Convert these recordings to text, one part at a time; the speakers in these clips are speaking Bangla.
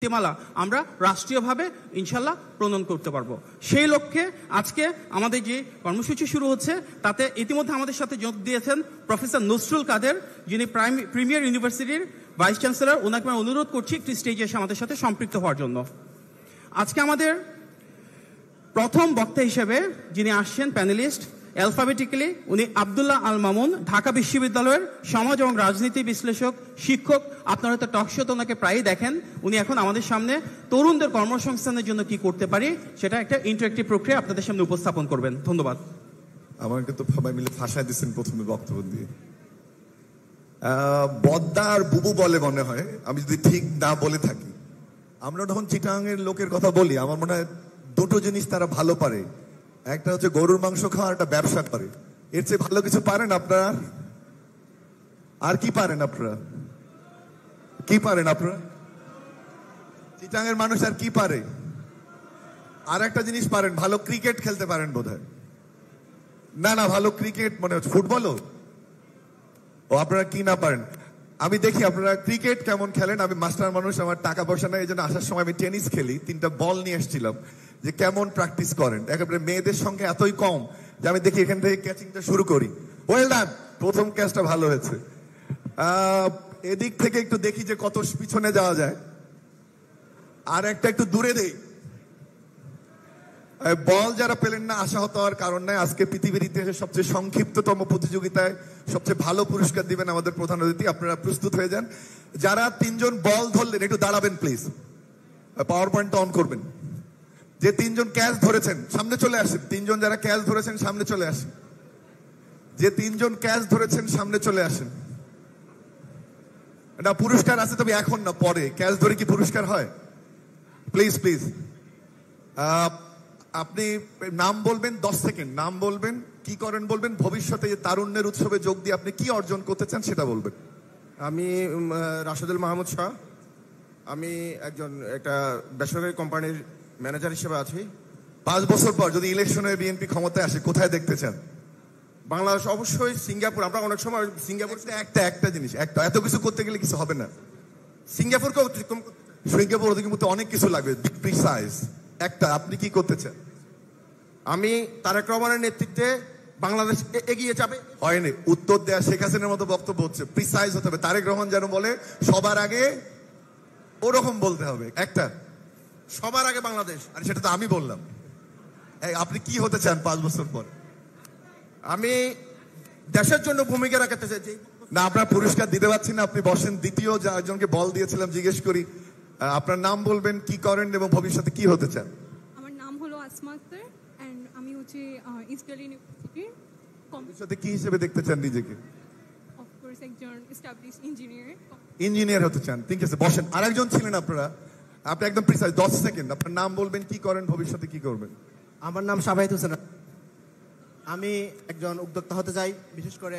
নীতিমালা আমরা রাষ্ট্রীয়ভাবে ইনশাল্লাহ প্রণয়ন করতে পারবো। সেই লক্ষ্যে আজকে আমাদের যে কর্মসূচি শুরু হচ্ছে তাতে ইতিমধ্যে আমাদের সাথে যোগ দিয়েছেন প্রফেসর নসরুল কাদের, যিনি প্রিমিয়ার ইউনিভার্সিটির ভাইস চ্যান্সেলর। ওনাকে আমি অনুরোধ করছি একটি স্টেজে এসে আমাদের সাথে সম্পৃক্ত হওয়ার জন্য। আজকে আমাদের প্রথম বক্তা হিসেবে যিনি আসছেন প্যানেলিস্ট অ্যালফাবেটিক্যালি, উনি আব্দুল্লাহ আল মামুন, ঢাকা বিশ্ববিদ্যালয়ের সমাজ এবং রাজনীতি বিশ্লেষক, শিক্ষক। আপনারা হয়তো টকশোতে ওনাকে প্রায়ই দেখেন। উনি এখন আমাদের সামনে তরুণদের কর্মসংস্থানের জন্য কি করতে পারি সেটা একটা ইন্টারেক্টিভ প্রক্রিয়া আপনাদের সামনে উপস্থাপন করবেন। ধন্যবাদ। আমাকে তো সবাই মিলে ফাঁসায় দিচ্ছেন প্রথমে বক্তব্য দিয়ে। বদ্দা আর বুবু বলে মনে হয়, আমি যদি ঠিক না বলে থাকি। আমরা যখন চিটাঙের লোকের কথা বলি, আমার মনে হয় দুটো জিনিস তারা ভালো পারে। একটা হচ্ছে গরুর মাংস খাওয়া, একটা ব্যবসা করে। এর চেয়ে ভালো কিছু পারেন আপনারা? আর কি পারেন আপনারা? কি পারেন আপনারা? চিটাঙের মানুষ আর কি পারে? আর একটা জিনিস পারেন, ভালো ক্রিকেট খেলতে পারেন বোধহয়। না না, ভালো ক্রিকেট মনে হচ্ছে। ফুটবলও? ও, আপনারা কি না পারেন? আমি দেখি আপনারা ক্রিকেট কেমন খেলেন। আমি মাস্টার মানুষ, আমার টাকা পয়সা নাই, এই জন্য আসার সময় আমি টেনিস খেলি। 3টা বল নিয়ে এসেছিলাম, যে কেমন প্র্যাকটিস করেন। একেবারে মেয়েদের সঙ্গে এতই কম যে আমি দেখি এখান থেকে ক্যাচিংটা শুরু করি। ওয়েল ডান, প্রথম ক্যাচটা ভালো হয়েছে। এদিক থেকে একটু দেখি যে কত পিছনে যাওয়া যায়, আর একটা একটু দূরে দেই। বল যারা পেলেন না, আশাহত হওয়ার কারণ নাই। আজকে পৃথিবীর ইতিহাসে সবচেয়ে সংক্ষিপ্ততম প্রতিযোগিতায় সবচেয়ে ভালো পুরস্কার দিবেন আমাদের প্রধান অতিথি। আপনারা প্রস্তুত হয়ে যান। যারা 3জন বল ধরলেন একটু দাঁড়াবেন প্লিজ, পাওয়ার পয়েন্টটা অন করবেন। যে 3জন ক্যাচ ধরেছেন সামনে চলে আসেন। 3জন যারা ক্যাচ ধরেছেন সামনে চলে আসেন। যে 3জন ক্যাচ ধরেছেন সামনে চলে আসেন। না, পুরস্কার আছে, তবে এখন না, পরে। ক্যাচ ধরে কি পুরস্কার হয়? Please please. আপনি নাম বলবেন, 10 সেকেন্ড নাম বলবেন, কি করেন বলবেন, ভবিষ্যতে তারুণ্যের উৎসবে যোগ দিয়ে আপনি কি অর্জন করতে চান সেটা বলবেন। আমি রাশেদুল মাহমুদ শাহ। আমি একটা বেসরকারি কোম্পানির ম্যানেজার হিসেবে আছি। 5 বছর পর যদি ইলেকশনে বিএনপি ক্ষমতায় আসে, কোথায় দেখতে চান? বাংলাদেশ অবশ্যই সিঙ্গাপুর। আমরা অনেক সময় সিঙ্গাপুর একটা জিনিস, এত কিছু করতে গেলে কিছু হবে না। সিঙ্গাপুরকে অতিক্রম করতে অনেক কিছু লাগবে। প্রিসাইজ একটা, আপনি কি করতে চান? আমি তারেক রহমানের নেতৃত্বে বাংলাদেশ এগিয়ে যাবে। হয়নি, উত্তর দেয়া শেখ হাসিনার মতো বক্তব্য হচ্ছে। প্রিসাইজ হতে হবে। তারেক রহমান যেন বলে সবার আগে, ওরকম বলতে হবে। একটা, সবার আগে বাংলাদেশ। আর সেটা তো আমি বললাম। আপনি কি হতে চান 5 বছর পর? আমি দেশের জন্য ভূমিকা রাখতে চাই। না, আপনার পুরস্কার দিতে পারছি না, আপনি বসেন। দ্বিতীয় একজনকে বল দিয়েছিলাম, জিজ্ঞেস করি আপনার নাম বলবেন, কি করেন এবং ভবিষ্যতে কি হতে চান? আমার নাম হলো আসমা আক্তার এন্ড আমি হচ্ছে ইস্টার্ন ইউনিভার্সিটির ভবিষ্যতে কি হিসেবে দেখতে চান নিজেকে? অফ কোর্স একজন এস্টাবলিশড ইঞ্জিনিয়ার হতে চান। ঠিক আছে, বসেন। আরেকজন ছিলেন আপনারা, আপনি একদম প্রিসাইজ 10 সেকেন্ড আপনার নাম বলবেন, কি করেন, ভবিষ্যতে কি করবেন। আমার নাম শাবাহিদ হোসেন। আমি একজন উদ্যোক্তা হতে চাই, বিশেষ করে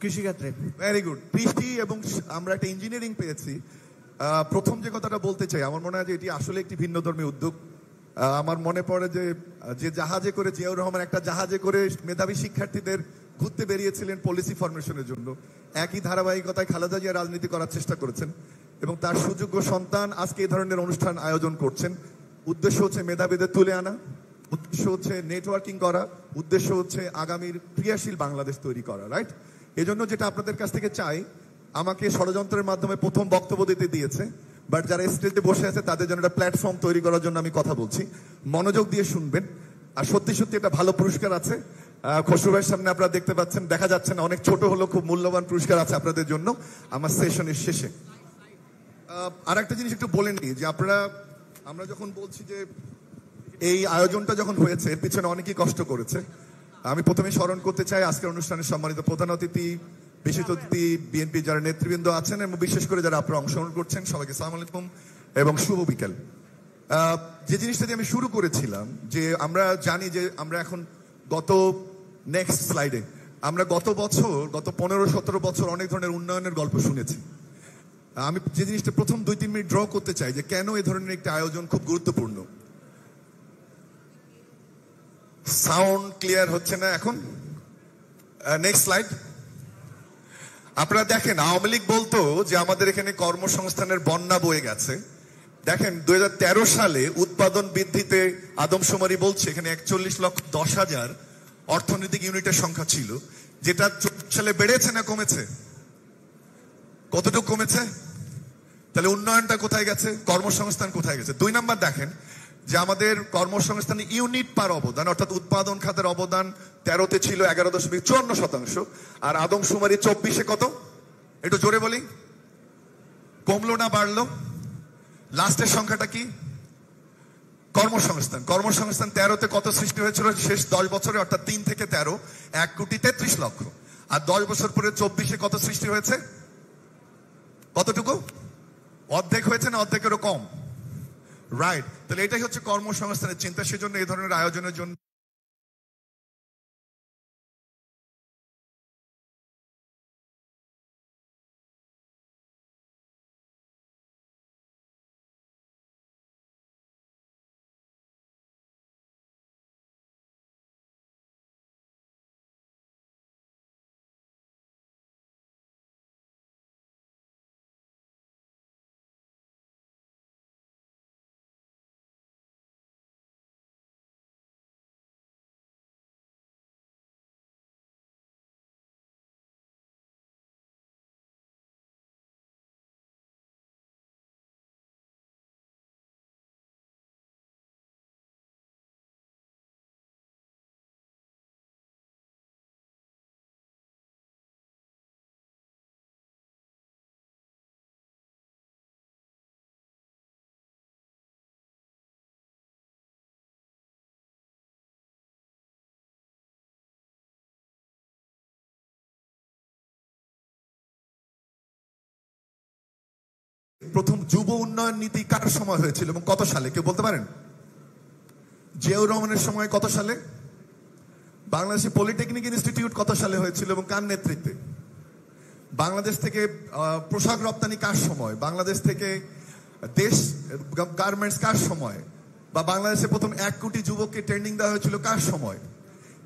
কৃষিক্ষেত্রে। Very good. বৃষ্টি এবং আমরা একটা ইঞ্জিনিয়ারিং পেয়েছি। প্রথম যে কথাটা বলতে চাই, আমার মনে হয় যে এটি আসলে একটি ভিন্নধর্মী উদ্যোগ। আমার মনে পড়ে যে জাহাজে করে জিয়াউর রহমান একটা জাহাজে করে মেধাবী শিক্ষার্থীদের ঘুরতে বেরিয়েছিলেন পলিসি ফরমেশনের জন্য। একই ধারাবাহিকতায় খালেদা জিয়া রাজনীতি করার চেষ্টা করেছেন এবং তার সুযোগ্য সন্তান আজকে এই ধরনের অনুষ্ঠান আয়োজন করছেন। উদ্দেশ্য হচ্ছে মেধাবীদের তুলে আনা, উদ্দেশ্য হচ্ছে নেটওয়ার্কিং করা, উদ্দেশ্য হচ্ছে আগামীর ক্রিয়াশীল বাংলাদেশ তৈরি করা। রাইট? এজন্য যেটা আপনাদের কাছ থেকে চাই, আমাকে ষড়যন্ত্রের মাধ্যমে প্রথম বক্তব্য দিতে দিয়েছে, বাট যারা স্টেজে বসে আছে তাদের জন্য একটা প্ল্যাটফর্ম তৈরি করার জন্য আমি কথা বলছি। মনোযোগ দিয়ে শুনবেন। আর সত্যি সত্যি একটা ভালো পুরস্কার আছে। খসরু ভাইয়ের সামনে আপনারা দেখতে পাচ্ছেন, দেখা যাচ্ছে না, অনেক ছোট হলো, খুব মূল্যবান পুরস্কার আছে আপনাদের জন্য আমার সেশনের শেষে। আর একটা জিনিস একটু বলে নিই, যে আমরা যখন বলছি যে এই আয়োজনটা যখন হয়েছে, এর পিছনে অনেকেই কষ্ট করেছে। আমি প্রথমে স্মরণ করতে চাই আজকের অনুষ্ঠানের সম্মানিত প্রধান অতিথি, বিশিষ্ট অতিথি, বিএনপি যারা নেতৃবৃন্দ আছেন এবং বিশেষ করে যারা আপনারা অংশগ্রহণ করছেন, সবাইকে আসসালামু আলাইকুম এবং শুভ বিকেল। যে জিনিসটা দিয়ে আমি শুরু করেছিলাম, যে আমরা জানি যে আমরা এখন নেক্সট স্লাইডে, আমরা গত 15-17 বছর অনেক ধরনের উন্নয়নের গল্প শুনেছি। আমি যে জিনিসটা প্রথম 2-3 মিনিট ড্র করতে চাই, যে কেন এই ধরনের একটা আয়োজন খুব গুরুত্বপূর্ণ। সাউন্ড ক্লিয়ার হচ্ছে না এখন। Next slide. আপনারা দেখেন আওয়ামী লীগ বলতো যে আমাদের এখানে কর্মসংস্থানের বন্যা বয়ে গেছে। দেখেন 2013 সালে উৎপাদন বৃদ্ধিতে আদমশুমারি বলছে এখানে 41,10,000 অর্থনৈতিক ইউনিটের সংখ্যা ছিল, যেটা 14 সালে বেড়েছে না কমেছে? কতটুকু কমেছে? তাহলে উন্নয়নটা কোথায় গেছে? কর্মসংস্থান কোথায় গেছে? 2 নাম্বার দেখেন যে আমাদের কর্মসংস্থান ইউনিট পার অবদান, অর্থাৎ উৎপাদন খাতের অবদান 13তে ছিল 11.54%, আর আদমশুমারি 24-এ কত? একটু জোরে বলি, কমলো না বাড়লো? লাস্টের সংখ্যাটা কি? কর্মসংস্থান। কর্মসংস্থান 13তে কত সৃষ্টি হয়েছিল শেষ 10 বছরে, অর্থাৎ 3 থেকে 13 1,33,00,000। আর 10 বছর পরে 24-এ কত সৃষ্টি হয়েছে? কতটুকু? অর্ধেক হয়েছে না অর্ধেকেরও কম? রাইট। তাহলে এটাই হচ্ছে কর্মসংস্থানের চিন্তা। সেজন্য এই ধরনের আয়োজনের জন্য প্রথম যুব উন্নয়ন নীতি কার সময় হয়েছিল এবং কত সালে কেউ বলতে পারেন? জিয়াউর রহমানের সময় কত সালে? বাংলাদেশে পলিটেকনিক ইনস্টিটিউট কত সালে হয়েছিল এবং কার নেতৃত্বে? বাংলাদেশ থেকে পোশাক রপ্তানি কার সময়? বাংলাদেশ থেকে দেশ গার্মেন্টস কার সময়? বা বাংলাদেশে প্রথম 1 কোটি যুবককে ট্রেনিং দেওয়া হয়েছিল কার সময়?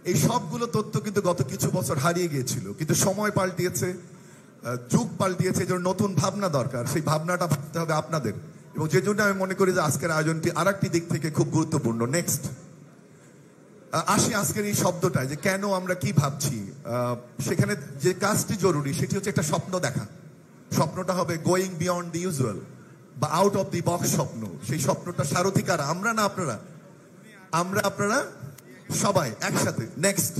এই সবগুলো তথ্য কিন্তু গত কিছু বছর হারিয়ে গিয়েছিল, কিন্তু সময় পাল্টিয়েছে, যুগ পাল্টিয়েছে, এই জন্য নতুন ভাবনা দরকার। সেই ভাবনাটা ভাবতে হবে আপনাদের, এবং যে জন্য আমি মনে করি যে আজকের আয়োজনটি আরেকটি দিক থেকে খুব গুরুত্বপূর্ণ। নেক্সট আসি আজকের এই শব্দটায়, যে কেন আমরা কি ভাবছি। সেখানে যে কাজটি জরুরি সেটি হচ্ছে একটা স্বপ্ন দেখা। স্বপ্নটা হবে গোয়িং বিয়ন্ড দি ইউজুয়াল বা আউট অফ দি বক্স স্বপ্ন। সেই স্বপ্নটা সারথিকার আমরা না আপনারা? আমরা আপনারা সবাই একসাথে। নেক্সট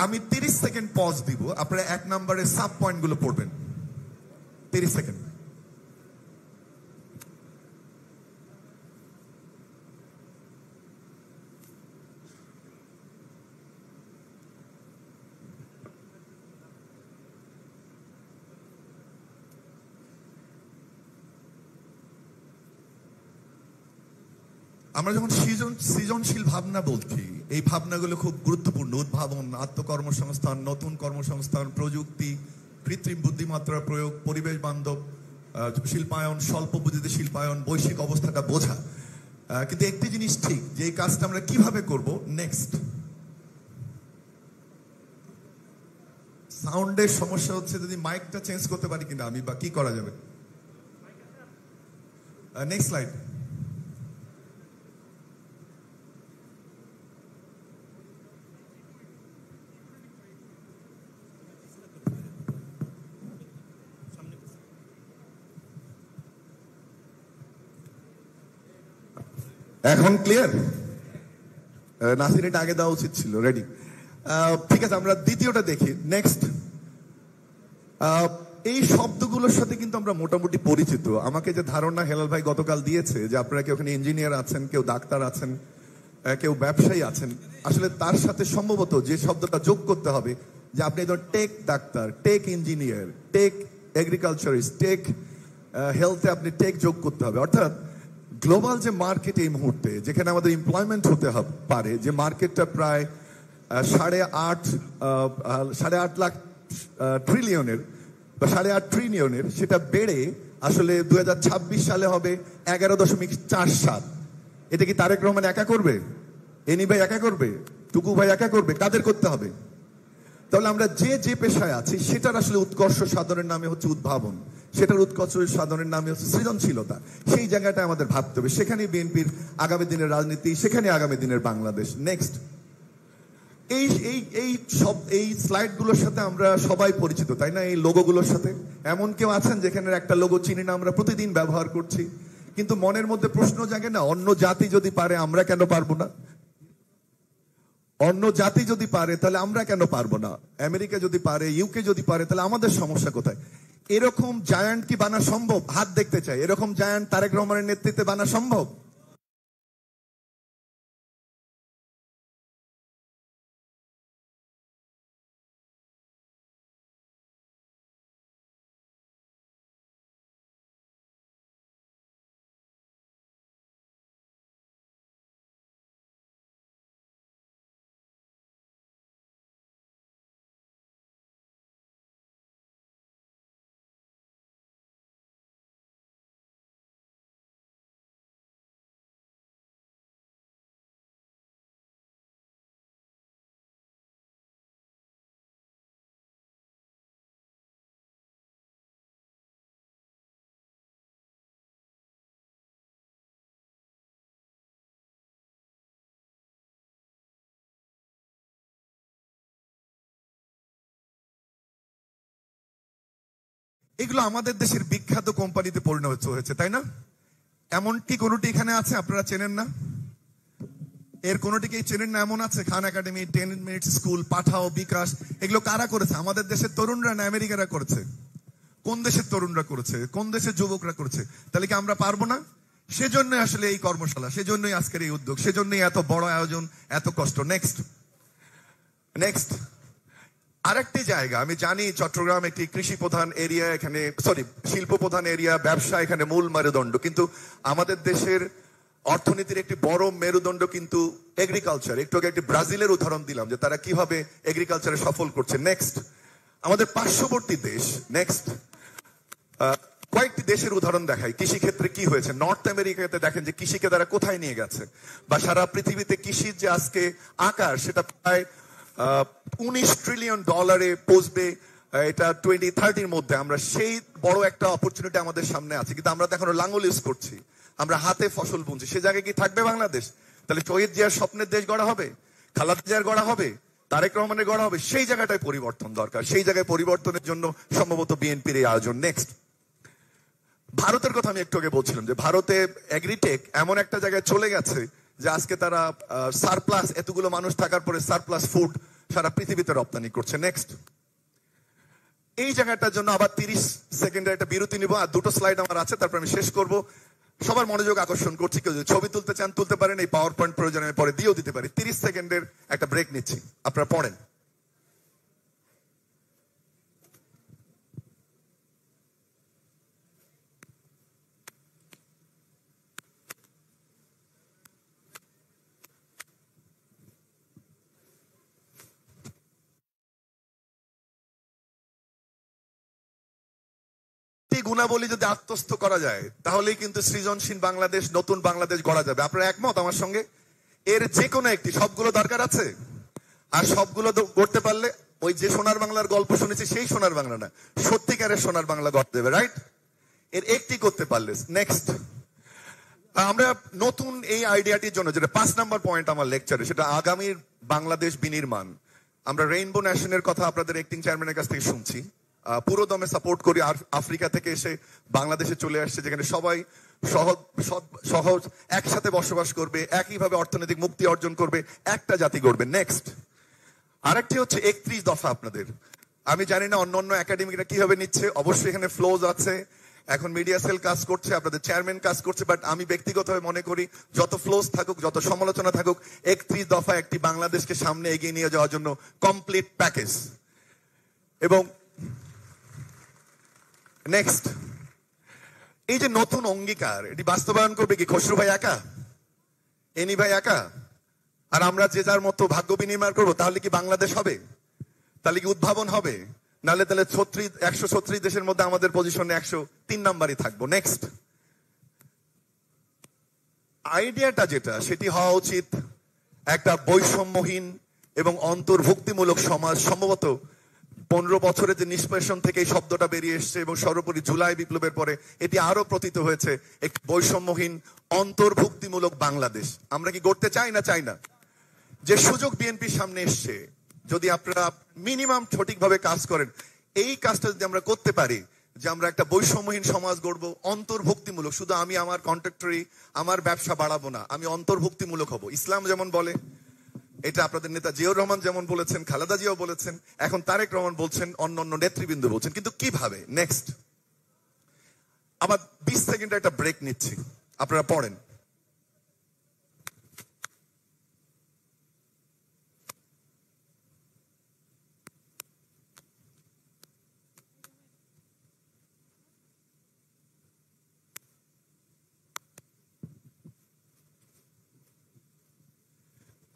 আমি 30 সেকেন্ড পজ দিব, আপনারা 1 নম্বরের সাব পয়েন্ট গুলো পড়বেন। 30 সেকেন্ড। আমরা যখন সৃজনশীল ভাবনা বলছি, এই ভাবনাগুলো খুব গুরুত্বপূর্ণ। উদ্ভাবন, আত্মকর্মসংস্থান, নতুন কর্মসংস্থান, প্রযুক্তি, কৃত্রিম বুদ্ধিমত্তার প্রয়োগ, পরিবেশ বান্ধব শিল্পায়ন, স্বল্প পুঁজিতে শিল্পায়ন, বৈশ্বিক অবস্থাটা বোঝা। কিন্তু একটি জিনিস ঠিক, যে এই কাজটা আমরা কিভাবে করব। নেক্সট। সাউন্ডের সমস্যা হচ্ছে, যদি মাইকটা চেঞ্জ করতে পারি কিনা আমি, বা কি করা যাবে। Next slide. এখন ক্লিয়ার? নাসির এটা আগে দেওয়া উচিত ছিল। রেডি? ঠিক আছে, আমরা দ্বিতীয়টা দেখি। নেক্সট। এই শব্দগুলোর সাথে কিন্তু আমরা মোটামুটি পরিচিত। আমাকে যে ধারণা হেলাল ভাই গতকাল দিয়েছে, যে আপনারা কেউ ওখানে ইঞ্জিনিয়ার আছেন, কেউ ডাক্তার আছেন, কেউ ব্যবসায়ী আছেন, আসলে তার সাথে সম্ভবত যে শব্দটা যোগ করতে হবে, যে আপনি ধর টেক ডাক্তার, tech engineer, tech agriculturist, tech হেলথে আপনি টেক যোগ করতে হবে। অর্থাৎ গ্লোবাল যে মার্কেট এই মুহূর্তে, যেখানে আমাদের এমপ্লয়মেন্ট হতে পারে, যে মার্কেটটা প্রায় 8.5 লাখ ট্রিলিয়নের বা 8.5 ট্রিলিয়নের, সেটা বেড়ে আসলে 2026 সালে হবে 11.47। এটা কি তারেক রহমান একা করবে? এনি ভাই একা করবে? টুকু ভাই একা করবে? কাদের করতে হবে? তাহলে আমরা যে যে পেশায় আছি সেটার আসলে উৎকর্ষ সাধনের নামে হচ্ছে উদ্ভাবন, সেটার উৎকর্ষ সাধনের নামে হচ্ছে সৃজনশীলতা। সেই জায়গাটা আমাদের ভাবতে হবে, সেখানেই বিএনপির আগামী দিনের রাজনীতি, সেখানে আগামী দিনের বাংলাদেশ। নেক্সট, এই এই এই সব এই স্লাইডগুলোর সাথে আমরা সবাই পরিচিত, তাই না? এই লোগোগুলোর সাথে এমন কেউ আছেন যেখানে একটা লোগো চিনি না, আমরা প্রতিদিন ব্যবহার করছি, কিন্তু মনের মধ্যে প্রশ্ন জাগে না, অন্য জাতি যদি পারে আমরা কেন পারবো না? অন্য জাতি যদি পারে তাহলে আমরা কেন পারবো না? আমেরিকা যদি পারে, ইউকে যদি পারে, তাহলে আমাদের সমস্যা কোথায়? এরকম জায়ান্ট কি বানা সম্ভব? হাত দেখতে চাই। এরকম জায়ান্ট তারেক রহমানের নেতৃত্বে বানা সম্ভব? এগুলো আমাদের দেশের বিখ্যাত কোম্পানিতে পরিণত হয়েছে, তাই না? এমনটি কোনটি এখানে আছে আপনারা চেনেন না? এর কোনটিকেই চেনেন না এমন আছে? খান একাডেমি, 10 মিনিটস স্কুল, পাঠাও, বিকাশ, এগুলো কারা করেছে? আমাদের দেশের তরুণরা না আমেরিকারা করেছে? কোন দেশের তরুণরা করেছে? কোন দেশের যুবকরা করেছে? তাহলে কি আমরা পারবো না? সেজন্য আসলে এই কর্মশালা, সেজন্যই আজকের এই উদ্যোগ, সেজন্যই এত বড় আয়োজন, এত কষ্ট। নেক্সট নেক্সট আরেকটি জায়গা, আমি জানি চট্টগ্রাম একটি কৃষি প্রধান এরিয়া, এখানে শিল্প প্রধান এরিয়া, ব্যবসা এখানে মূল মেরুদণ্ড, কিন্তু আমাদের দেশের অর্থনীতির একটি বড় মেরুদণ্ড কিন্তু এগ্রিকালচার। একটু আগে একটি ব্রাজিলের উদাহরণ দিলাম যে তারা কিভাবে এগ্রিকালচারে সফল করছে। নেক্সট, আমাদের পার্শ্ববর্তী দেশ। নেক্সট, কয়েকটি দেশের উদাহরণ দেখাই কৃষি ক্ষেত্রে কি হয়েছে। নর্থ আমেরিকাতে দেখেন যে কৃষিকে তারা কোথায় নিয়ে গেছে, বা সারা পৃথিবীতে কৃষির যে আজকে আকার, সেটা প্রায় 19 ট্রিলিয়ন ডলারে পৌঁছবে এটা 2030-র মধ্যে। আমরা সেই বড় একটা অপরচুনিটি আমাদের সামনে আছে, কিন্তু আমরা এখনো লাঙ্গল ইউজ করছি, আমরা হাতে ফসল বুনছি। সে জায়গায় কি থাকবে বাংলাদেশ? তাহলে শহীদ জিয়ার স্বপ্নের দেশ গড়া হবে, খালেদা জিয়ার গড়া হবে, তারেক রহমানের গড়া হবে? সেই জায়গাটায় পরিবর্তন দরকার, সেই জায়গায় পরিবর্তনের জন্য সম্ভবত বিএনপির এই আয়োজন। নেক্সট, ভারতের কথা আমি একটু আগে বলছিলাম যে ভারতে এগ্রিটেক এমন একটা জায়গায় চলে গেছে যে আজকে তারা সারপ্লাস, এতগুলো মানুষ থাকার পরে সারপ্লাস ফুড সারা পৃথিবীতে রপ্তানি করছে। নেক্সট, এই জায়গাটার জন্য আবার 30 সেকেন্ডের একটা বিরতি নিব, আর দুটো স্লাইড আমার আছে, তারপর আমি শেষ করব। সবার মনোযোগ আকর্ষণ করছি, কেউ যদি ছবি তুলতে চান তুলতে পারেন, এই পাওয়ার পয়েন্ট প্রয়োজন আমি পরে দিয়েও দিতে পারি। 30 সেকেন্ডের একটা ব্রেক নিচ্ছি, আপনারা পড়েন। গুণাবলী যদি আত্মস্থ করা যায় তাহলেই কিন্তু সৃজনশীল বাংলাদেশ, নতুন বাংলাদেশ গড়া যাবে। আপনারা একমত আমার সঙ্গে? এর যে কোনো একটি, সবগুলো দরকার আছে, আর সবগুলো করতে পারলে ওই যে সোনার বাংলার গল্প শুনেছি সেই সোনার বাংলা না, সত্যিকারের সোনার বাংলা গড়তে দেবে, রাইট? এর একটি করতে পারলে। নেক্সট, আমরা নতুন এই আইডিয়াটির জন্য, যেটা 5 নাম্বার পয়েন্ট আমার লেকচারে, সেটা আগামীর বাংলাদেশ বিনির্মাণ। আমরা রেইনবো ন্যাশনের কথা আপনাদের অ্যাক্টিং চেয়ারম্যানের কাছ থেকে শুনছি, পুরো দমে সাপোর্ট করি। আফ্রিকা থেকে এসে বাংলাদেশে চলে আসছে, যেখানে সবাই সহজ একসাথে বসবাস করবে, একইভাবে অর্থনৈতিক মুক্তি অর্জন করবে, একটা জাতি গড়বে। নেক্সট, আরেকটি হচ্ছে 31 দফা। আপনাদের, আমি জানি না অন্য অন্য একাডেমিকরা কিভাবে নিচ্ছে, অবশ্যই এখানে ফ্লোজ আছে, এখন মিডিয়া সেল কাজ করছে, আপনাদের চেয়ারম্যান কাজ করছে, বাট আমি ব্যক্তিগতভাবে মনে করি যত ফ্লোজ থাকুক, যত সমালোচনা থাকুক, 31 দফা একটি বাংলাদেশকে সামনে এগিয়ে নিয়ে যাওয়ার জন্য কমপ্লিট প্যাকেজ। এবং নেক্সট, এই যে নতুন অঙ্গীকার, এটি বাস্তবায়ন করবে কি খসরু ভাই একা, এনি ভাই একা, আর আমরা যে যার মতো ভাগ্য বিনিময় করবো? তাহলে কি বাংলাদেশ হবে? তাহলে কি উদ্ভাবন হবে? নাহলে তাহলে 136 দেশের মধ্যে আমাদের পজিশনে 103 নাম্বারই থাকবো। নেক্সট, আইডিয়াটা যেটা, সেটি হওয়া উচিত একটা বৈষম্যহীন, এবং অন্তর্ভুক্তিমূলক সমাজ সম্ভবত 15 বছরের যে নিষ্পেষণ থেকে এই শব্দটা বেরিয়ে এসছে এবং সর্বোপরি জুলাই বিপ্লবের পরে এটি আরো প্রতীত হয়েছে এক বৈষম্যহীন অন্তর্ভুক্তিমূলক বাংলাদেশ। আমরা কি গড়তে চাই না চাই না? যে সুযোগ বিএনপির সামনে এসছে, যদি আপনারা মিনিমাম সঠিকভাবে কাজ করেন, এই কাজটা যদি আমরা করতে পারি যে আমরা একটা বৈষম্যহীন সমাজ গড়বো, অন্তর্ভুক্তিমূলক, শুধু আমি আমার কন্ট্রাক্টরি আমার ব্যবসা বাড়াবো না, আমি অন্তর্ভুক্তিমূলক হব। ইসলাম যেমন বলে, এটা আপনাদের নেতা জিয়াউর রহমান যেমন বলেছেন, খালেদা জিয়াও বলেছেন, এখন তারেক রহমান বলছেন, অন্যান্য নেতৃবৃন্দ বলছেন, কিন্তু কিভাবে? নেক্সট আবার 20 সেকেন্ড একটা ব্রেক নিচ্ছি, আপনারা পড়েন।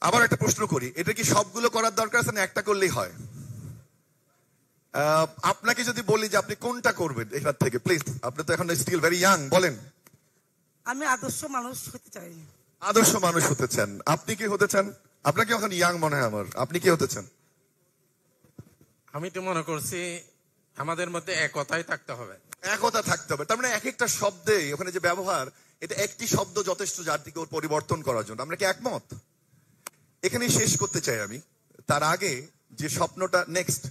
আবার একটা প্রশ্ন করি, এটা কি সবগুলো করার দরকার আছে না একটা করলেই হয়? আপনাকে যদি বলি যে আপনি কোনটা করবেন এখান থেকে, প্লিজ, আপনি তো এখন স্টিল ভেরি ইয়াং, বলেন। আমি আদর্শ মানুষ হতে চাই। আদর্শ মানুষ হতে চান? আপনি কি হতে চান? আপনাকে এখন ইয়াং মনে হয় আমার, আপনি কি হতে চান? আমি তো মনে করছি আমাদের মধ্যে একতাই থাকতে হবে। একতা থাকতে হবে, তার মানে এক একটা শব্দে ওখানে যে ব্যবহার, এটা একটি শব্দ যথেষ্ট জাতিকে পরিবর্তন করার জন্য। আমরা কি একমত? এখানেই শেষ করতে চাই আমি। তার আগে যে স্বপ্নটা নেক্সট,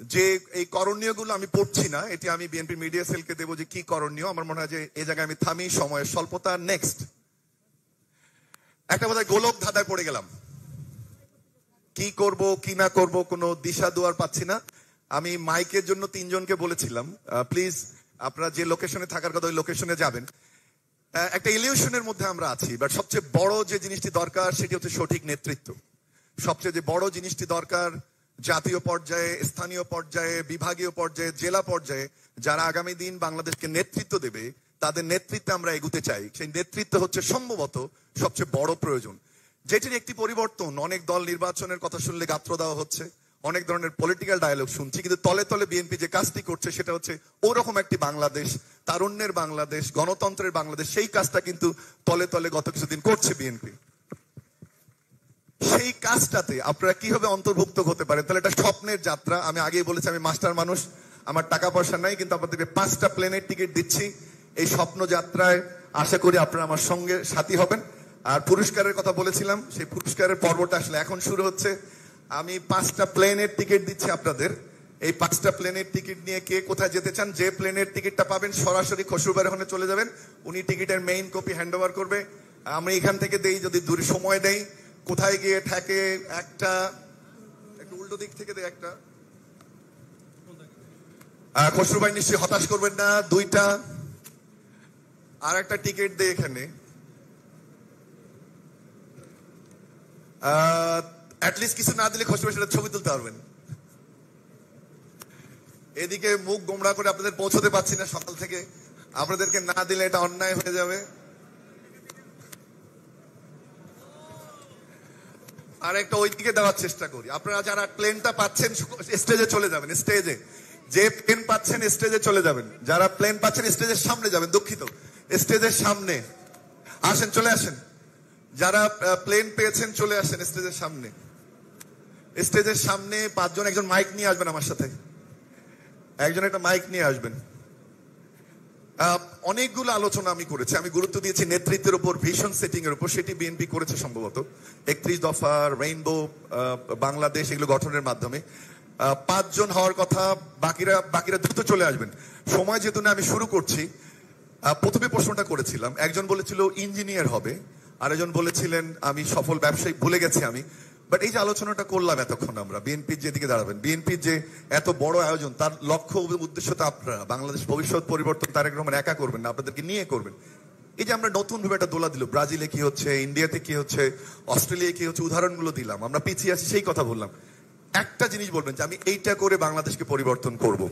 যে এই করণীয়গুলো আমি পড়ছি না, এটি আমি বিএনপি মিডিয়া সেলকে দেবো যে কি করণীয়। আমার মনে হয় যে এই জায়গায় আমি থামি, সময়ের স্বল্পতা। নেক্সট একটা বোধহয় গোলক ধাঁধায় পড়ে গেলাম, কি করব কি না করব কোনো দিশা দুয়ার পাচ্ছি না। আমি মাইকের জন্য 3 জনকে বলেছিলাম, প্লিজ আপনারা যে লোকেশনে থাকার কথা ওই লোকেশনে যাবেন। একটা ইলিউশনের মধ্যে আমরা আছি, বাট সবচেয়ে বড় যে জিনিসটি দরকার সেটি হচ্ছে সঠিক নেতৃত্ব। সবচেয়ে যে বড় জিনিসটি দরকার, জাতীয় পর্যায়ে, স্থানীয় পর্যায়ে, বিভাগীয় পর্যায়ে, জেলা পর্যায়ে যারা আগামী দিন বাংলাদেশকে নেতৃত্ব দেবে, তাদের নেতৃত্বে আমরা এগুতে চাই। সেই নেতৃত্ব হচ্ছে সম্ভবত সবচেয়ে বড় প্রয়োজন, যেটির একটি পরিবর্তন। অনেক দল নির্বাচনের কথা শুনলে গাত্র দেওয়া হচ্ছে, অনেক ধরনের পলিটিক্যাল ডায়ালগ শুনছি, কিন্তু তলে তলে বিএনপি যে কাজটি করছে সেটা হচ্ছে ওরকম একটি বাংলাদেশ, তারুণ্যের বাংলাদেশ, গণতন্ত্রের বাংলাদেশ। সেই কাজটা কিন্তু তলে তলে গত কিছুদিন করছে বিএনপি। সেই কাজটাতে আপনারা কিভাবে অন্তর্ভুক্ত হতে পারেন? তাহলে এটা স্বপ্নের যাত্রা। আমি আগেই বলেছি আমি মাস্টার মানুষ, আমার টাকা পয়সা নাই, কিন্তু আপনাদেরকে 5টা প্লেনের টিকিট দিচ্ছি। এই স্বপ্ন যাত্রায় আশা করি আপনারা আমার সঙ্গে সাথী হবেন। আর পুরস্কারের কথা বলেছিলাম, সেই পুরস্কারের পর্বটা আসলে এখন শুরু হচ্ছে। আমি 5টা প্লেনের টিকিট দিচ্ছি আপনাদের। এই 5টা প্লেনের টিকিট নিয়ে কে কোথায় যেতে চান, যে প্লেনের টিকিটটা পাবেন সরাসরি খসরু ভাইয়ের ওখানে চলে যাবেন, উনি টিকিটের মেইন কপি হ্যান্ড ওভার করবে। আমি এখান থেকে দেই, যদি দূরে সময় দেই, কোথায় গিয়ে ঠেকে, একটা একটু উল্টো দিক থেকে দেয় একটা। খসরু ভাই নিশ্চয়ই হতাশ করবেন না, 2টা। আর একটা টিকিট দেয় এখানে, অ্যাটলিস্ট কিছু না দিলে খসরু ভাই সেটা ছবি তুলতে পারবেন। এদিকে মুখ গোমড়া করে আপনাদের পৌঁছতে পারছি না সকাল থেকে, আপনাদেরকে না দিলে এটা অন্যায় হয়ে যাবে। আর একটা ওইদিকে দেওয়ার চেষ্টা করি। আপনারা যারা প্লেনটা পাচ্ছেন স্টেজে চলে যাবেন, স্টেজে যে প্লেন পাচ্ছেন স্টেজে চলে যাবেন। যারা প্লেন পাচ্ছেন স্টেজের সামনে যাবেন, দুঃখিত, স্টেজের সামনে আসেন, চলে আসেন। যারা প্লেন পেয়েছেন চলে আসেন স্টেজের সামনে। স্টেজের সামনে 5 জন, একজন মাইক নিয়ে আসবেন আমার সাথে, একজন একটা মাইক নিয়ে আসবেন। অনেকগুলো আলোচনা আমি করেছি, আমি গুরুত্ব দিয়েছি নেতৃত্বের উপর, ভিশন সেটিং এর উপর। সেটি বিএনপি করেছে সম্ভবত 31 দফা, রেইনবো বাংলাদেশ, এগুলো গঠনের মাধ্যমে। 5 জন হওয়ার কথা, বাকিরা দ্রুত চলে আসবেন। সময় যেহেতু না, আমি শুরু করছি। প্রথমে প্রশ্নটা করেছিলাম, একজন বলেছিল ইঞ্জিনিয়ার হবে, আরেকজন বলেছিলেন আমি সফল ব্যবসায়ী, ভুলে গেছি আমি। বাট এই যে আলোচনাটা করলাম এতক্ষণ, আমরা বিএনপির যেদিকে দাঁড়াবেন, বিএনপির যে এত বড় আয়োজন, তার লক্ষ্য উদ্দেশ্য তো আপনারা, বাংলাদেশ ভবিষ্যৎ পরিবর্তন তারেক রহমান একা করবেন না, আপনাদেরকে নিয়ে করবেন। এই যে আমরা নতুন ভাবে একটা দোলা দিল, ব্রাজিলে কি হচ্ছে, ইন্ডিয়াতে কি হচ্ছে, অস্ট্রেলিয়ায় কি হচ্ছে, উদাহরণগুলো দিলাম। আমরা পিছিয়ে আছি সেই কথা বললাম। একটা জিনিস বলবেন যে আমি এইটা করে বাংলাদেশকে পরিবর্তন করব,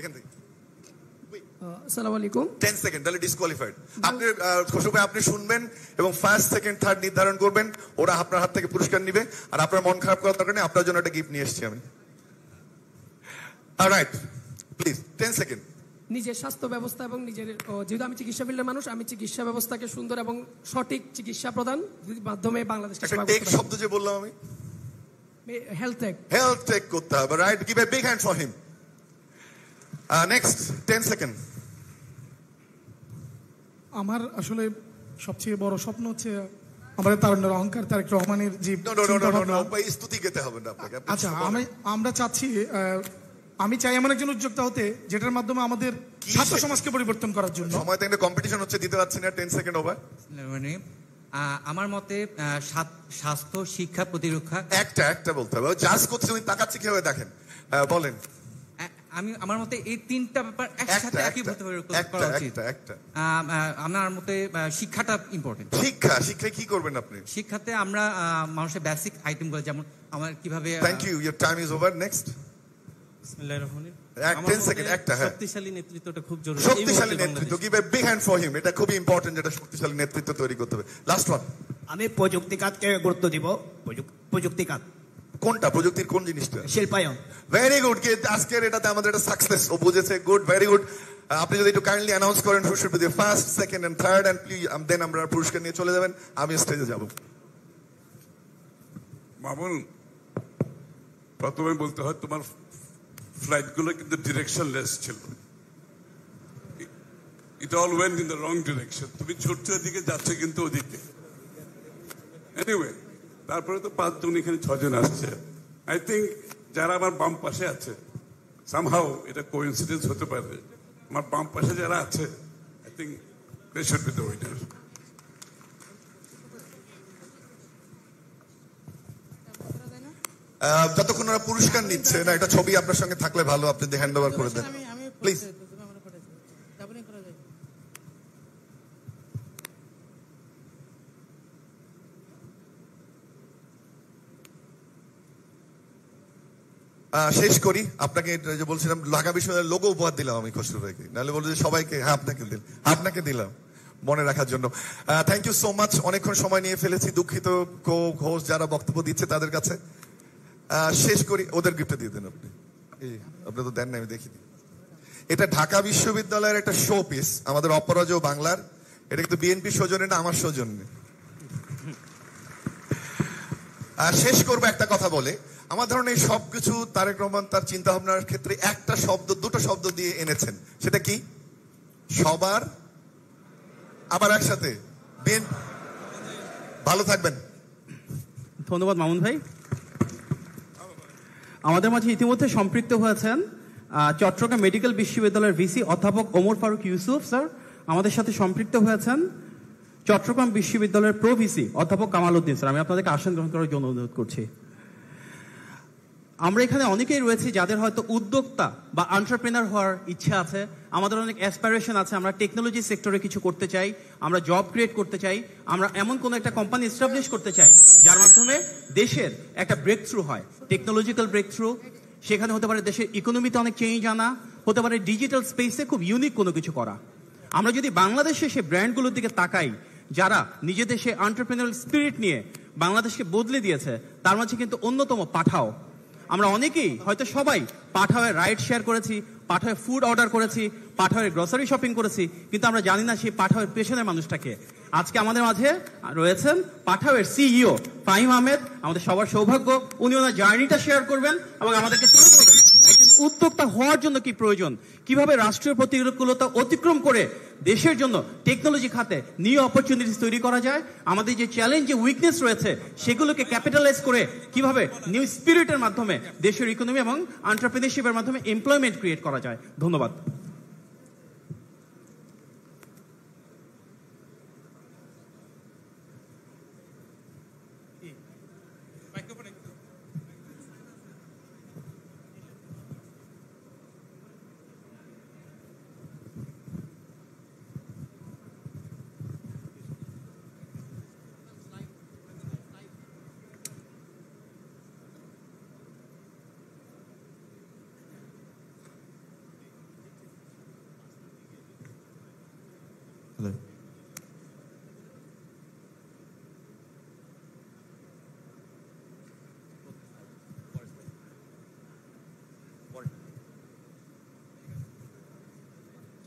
এখান থেকে। আসসালামু আলাইকুম। 10 সেকেন্ড, তাহলে ডিসকোয়ালিফাইড। আপনি খসরু ভাই আপনি শুনবেন এবং ফার্স্ট সেকেন্ড থার্ড নির্ধারণ করবেন, ওরা আপনার হাত থেকে পুরস্কার নিবে। আর আপনার মন খারাপ করার দরকার নেই, আপনার জন্য একটা গিফট নিয়ে এসেছি আমি। Alright, please 10 second. নিজের স্বাস্থ্য ব্যবস্থা এবং নিজের, যেহেতু আমি চিকিৎসা ফিল্ডের মানুষ, আমি চিকিৎসা ব্যবস্থাকে সুন্দর এবং সঠিক চিকিৎসা প্রদান মাধ্যমে বাংলাদেশকে একটা টেক শব্দ যে বললাম আমি, হেলথ টেক। হেলথ টেক করতে হবে, right? Give a big hand for him. Next 10 second. আমার আসলে সবচেয়ে বড় স্বপ্ন হচ্ছে আমাদের তারুণ্যের অহংকার তারেক রহমানের যে চিন্তাভাবনা। স্তুতি গেতে হবে না আপনাকে। আচ্ছা, আমরা চাচ্ছি, আমি চাই এমন একজন উদ্যোক্তা হতে যেটার মাধ্যমে আমাদের ছাত্র সমাজকে পরিবর্তন করার জন্য। সময় থেকে কম্পিটিশন হচ্ছে, দিতে পারছি না, 10 সেকেন্ড ওভার। আমার মতে স্বাস্থ্য, শিক্ষা, প্রতিরক্ষা। একটা বলতে হবে, জাজ করছে উনি তাকাচ্ছে কিভাবে দেখেন, বলেন। আমার মতে এই তিনটা ব্যাপার একসাথে একীভূত করা উচিত। আমার মতে শিক্ষাটা ইম্পর্টেন্ট। শিক্ষায় কি করবেন আপনি? শিক্ষাতে আমরা মানুষের বেসিক আইটেমগুলো, যেমন আমার কিভাবে। Thank you, your time is over. Next. শক্তিশালী নেতৃত্বটা খুব জরুরি। শক্তিশালী নেতৃত্ব, give a big hand for him. এটা খুবই ইম্পর্টেন্ট, যেটা শক্তিশালী নেতৃত্ব তৈরি করতে হবে। Last one. আমি প্রযুক্তি খাতকে গুরুত্ব দিব। প্রযুক্তি খাত কোনটা? প্রযুক্তির কোন জিনিসটা? শিল্পায়ন। Very good. আজকের এটাতে আমাদের একটা সাকসেস ও বুঝেছে। Good, very good. আপনি যদি একটু কাইন্ডলি অ্যানাউন্স করেন who should be the first, second and third, and please then আমরা পুরস্কার নিয়ে চলে যাবেন। আমি স্টেজে যাব। মামুন, প্রথমে বলতে হয় তোমার ফ্লাইট গুলো কিন্তু ডিরেকশনলেস ছিল। It all went in the wrong direction. তুমি ছুটতে দিকে যাচ্ছে কিন্তু ওদিকে। এনিওয়ে, তারপরে তো 5 জন, এখানে 6 জন আসছে। আই থিঙ্ক যারা আমার বাম পাশে আছে, সামহাউ এটা কোইন্সিডেন্স হতে পারে, আমার বাম পাশে যারা আছে, I think they should be the winner. যতক্ষণ ওরা পুরস্কার নিচ্ছে না, এটা ছবি আপনার সঙ্গে থাকলে ভালো, আপনি হ্যান্ড ওভার করে দেন প্লিজ। শেষ করি। আপনাকে যে বলছিলাম, ঢাকা বিশ্ববিদ্যালয়ের লোগো উপহার দিলাম আমি খসরু ভাইকে, নাহলে বলবো যে সবাইকে। হ্যাঁ, আপনাকে দিলাম মনে রাখার জন্য। Thank you so much. অনেকক্ষণ সময় নিয়ে ফেলেছি, দুঃখিত হোস্ট যারা বক্তব্য দিচ্ছে তাদের কাছে। শেষ করি, ওদের গিফটটা দিয়ে দেন আপনি। আপনি তো দেন না, আমি দেখিনি। এটা ঢাকা বিশ্ববিদ্যালয়ের একটা শো পিস, আমাদের অপরাজয় বাংলার। এটা কিন্তু বিএনপি সৌজন্যে না, আমার সৌজন্যে। শেষ করবো একটা কথা বলে। আমার ধারণা এই সবকিছু তারেক রহমান তার চিন্তা ভাবনার ক্ষেত্রে একটা শব্দ, দুটো শব্দ দিয়ে এনেছেন। সেটা কি? সবার, আবার একসাথে। ভালো থাকবেন। ধন্যবাদ মামুন ভাই। আমাদের মাঝে ইতিমধ্যে সম্পৃক্ত হয়েছেন চট্টগ্রাম মেডিকেল বিশ্ববিদ্যালয়ের ভিসি অধ্যাপক ওমর ফারুক ইউসুফ স্যার। আমাদের সাথে সম্পৃক্ত হয়েছেন চট্টগ্রাম বিশ্ববিদ্যালয়ের প্রো ভিসি অধ্যাপক কামাল উদ্দিন স্যার। আমি আপনাদেরকে আসন গ্রহণ করার জন্য অনুরোধ করছি। আমরা এখানে অনেকেই রয়েছি যাদের হয়তো উদ্যোক্তা বা এন্টারপ্রেনার হওয়ার ইচ্ছা আছে। আমাদের অনেক অ্যাসপিরেশন আছে, আমরা টেকনোলজি সেক্টরে কিছু করতে চাই, আমরা জব ক্রিয়েট করতে চাই, আমরা এমন কোনো একটা কোম্পানি এস্টাবলিশ করতে চাই যার মাধ্যমে দেশের একটা ব্রেক থ্রু হয়, টেকনোলজিক্যাল ব্রেক থ্রু। সেখানে হতে পারে দেশের ইকোনমিতে অনেক চেঞ্জ আনা, হতে পারে ডিজিটাল স্পেসে খুব ইউনিক কোনো কিছু করা। আমরা যদি বাংলাদেশে সে ব্র্যান্ডগুলোর দিকে তাকাই যারা নিজেদের সে এন্টারপ্রেনারিয়াল স্পিরিট নিয়ে বাংলাদেশকে বদলে দিয়েছে, তার মাঝে কিন্তু অন্যতম পাঠাও। আমরা অনেকেই, হয়তো সবাই, পাঠাওয়ে রাইড শেয়ার করেছি, পাঠাওয়ে ফুড অর্ডার করেছি, পাঠাওয়ে গ্রসারি শপিং করেছি, কিন্তু আমরা জানি না সেই পাঠাওয়ের পেছনের মানুষটাকে। আজকে আমাদের মাঝে রয়েছেন পাঠাওয়ের সিইও ফাহিম আহমেদ। আমাদের সবার সৌভাগ্য, উনি ওনার জার্নিটা শেয়ার করবেন এবং আমাদেরকে তুলে ধরবেন একজন উদ্যোক্তা হওয়ার জন্য কি প্রয়োজন, কিভাবে রাষ্ট্রীয় প্রতিকূলতা অতিক্রম করে দেশের জন্য টেকনোলজি খাতে নিউ অপরচুনিটিস তৈরি করা যায়, আমাদের যে চ্যালেঞ্জ, যে উইকনেস রয়েছে সেগুলোকে ক্যাপিটালাইজ করে কিভাবে নিউ স্পিরিটের মাধ্যমে দেশের ইকোনমি এবং এন্টারপ্রেনারশিপের মাধ্যমে এমপ্লয়মেন্ট ক্রিয়েট করা যায়। ধন্যবাদ। Hello.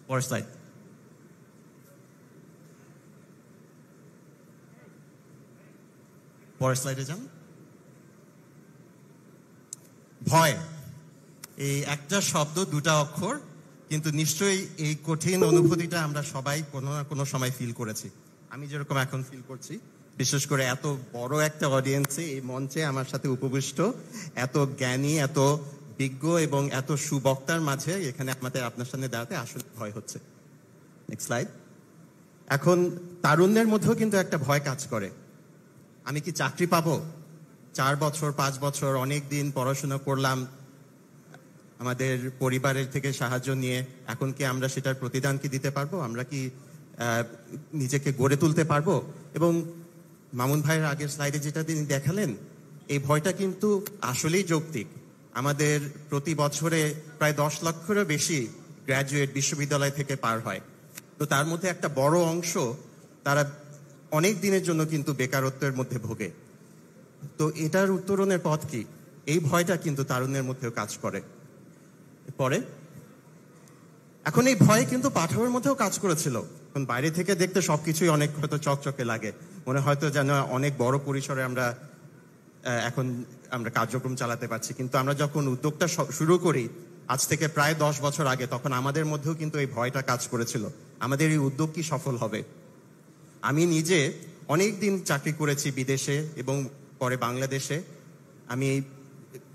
Pore slide. Pore slide যান। ভয়, এই একটা শব্দ, দুটা অক্ষর, কিন্তু নিশ্চয়ই এই কঠিন অনুভূতিটা আমরা সবাই কোনো না কোনো সময় ফিল করেছি। আমি যেরকম এখন ফিল করছি, বিশেষ করে এত বড় একটা অডিয়েন্সে, এই মঞ্চে আমার সাথে উপবিষ্ট এত জ্ঞানী, এত বিজ্ঞ এবং এত সুবক্তার মাঝে এখানে আপনার সামনে দাঁড়াতে আসলে ভয় হচ্ছে। Next slide. এখন তারুণ্যের মধ্যেও কিন্তু একটা ভয় কাজ করে। আমি কি চাকরি পাবো? 4 বছর 5 বছর অনেক দিন পড়াশোনা করলাম আমাদের পরিবারের থেকে সাহায্য নিয়ে, এখন কি আমরা সেটার প্রতিদান কি দিতে পারবো? আমরা কি নিজেকে গড়ে তুলতে পারবো? এবং মামুন ভাইয়ের আগের স্লাইডে যেটা তিনি দেখালেন, এই ভয়টা কিন্তু আসলেই যৌক্তিক। আমাদের প্রতি বছরে প্রায় 10 লক্ষেরও বেশি গ্র্যাজুয়েট বিশ্ববিদ্যালয় থেকে পার হয়। তো তার মধ্যে একটা বড় অংশ তারা অনেক দিনের জন্য কিন্তু বেকারত্বের মধ্যে ভোগে। তো এটার উত্তরণের পথ কি? এই ভয়টা কিন্তু তারুণ্যের মধ্যেও কাজ করে। পরে এখন এই ভয় কিন্তু পাঠকের মধ্যেও কাজ করেছিল। এখন বাইরে থেকে দেখতে সবকিছুই অনেক হয়তো চকচকে লাগে, মনে হয়তো যেন অনেক বড় পরিসরে আমরা কার্যক্রম চালাতে পারছি। কিন্তু আমরা যখন উদ্যোগটা শুরু করি আজ থেকে প্রায় 10 বছর আগে, তখন আমাদের মধ্যেও কিন্তু এই ভয়টা কাজ করেছিল, আমাদের এই উদ্যোগ কি সফল হবে। আমি নিজে অনেক দিন চাকরি করেছি বিদেশে এবং পরে বাংলাদেশে। আমি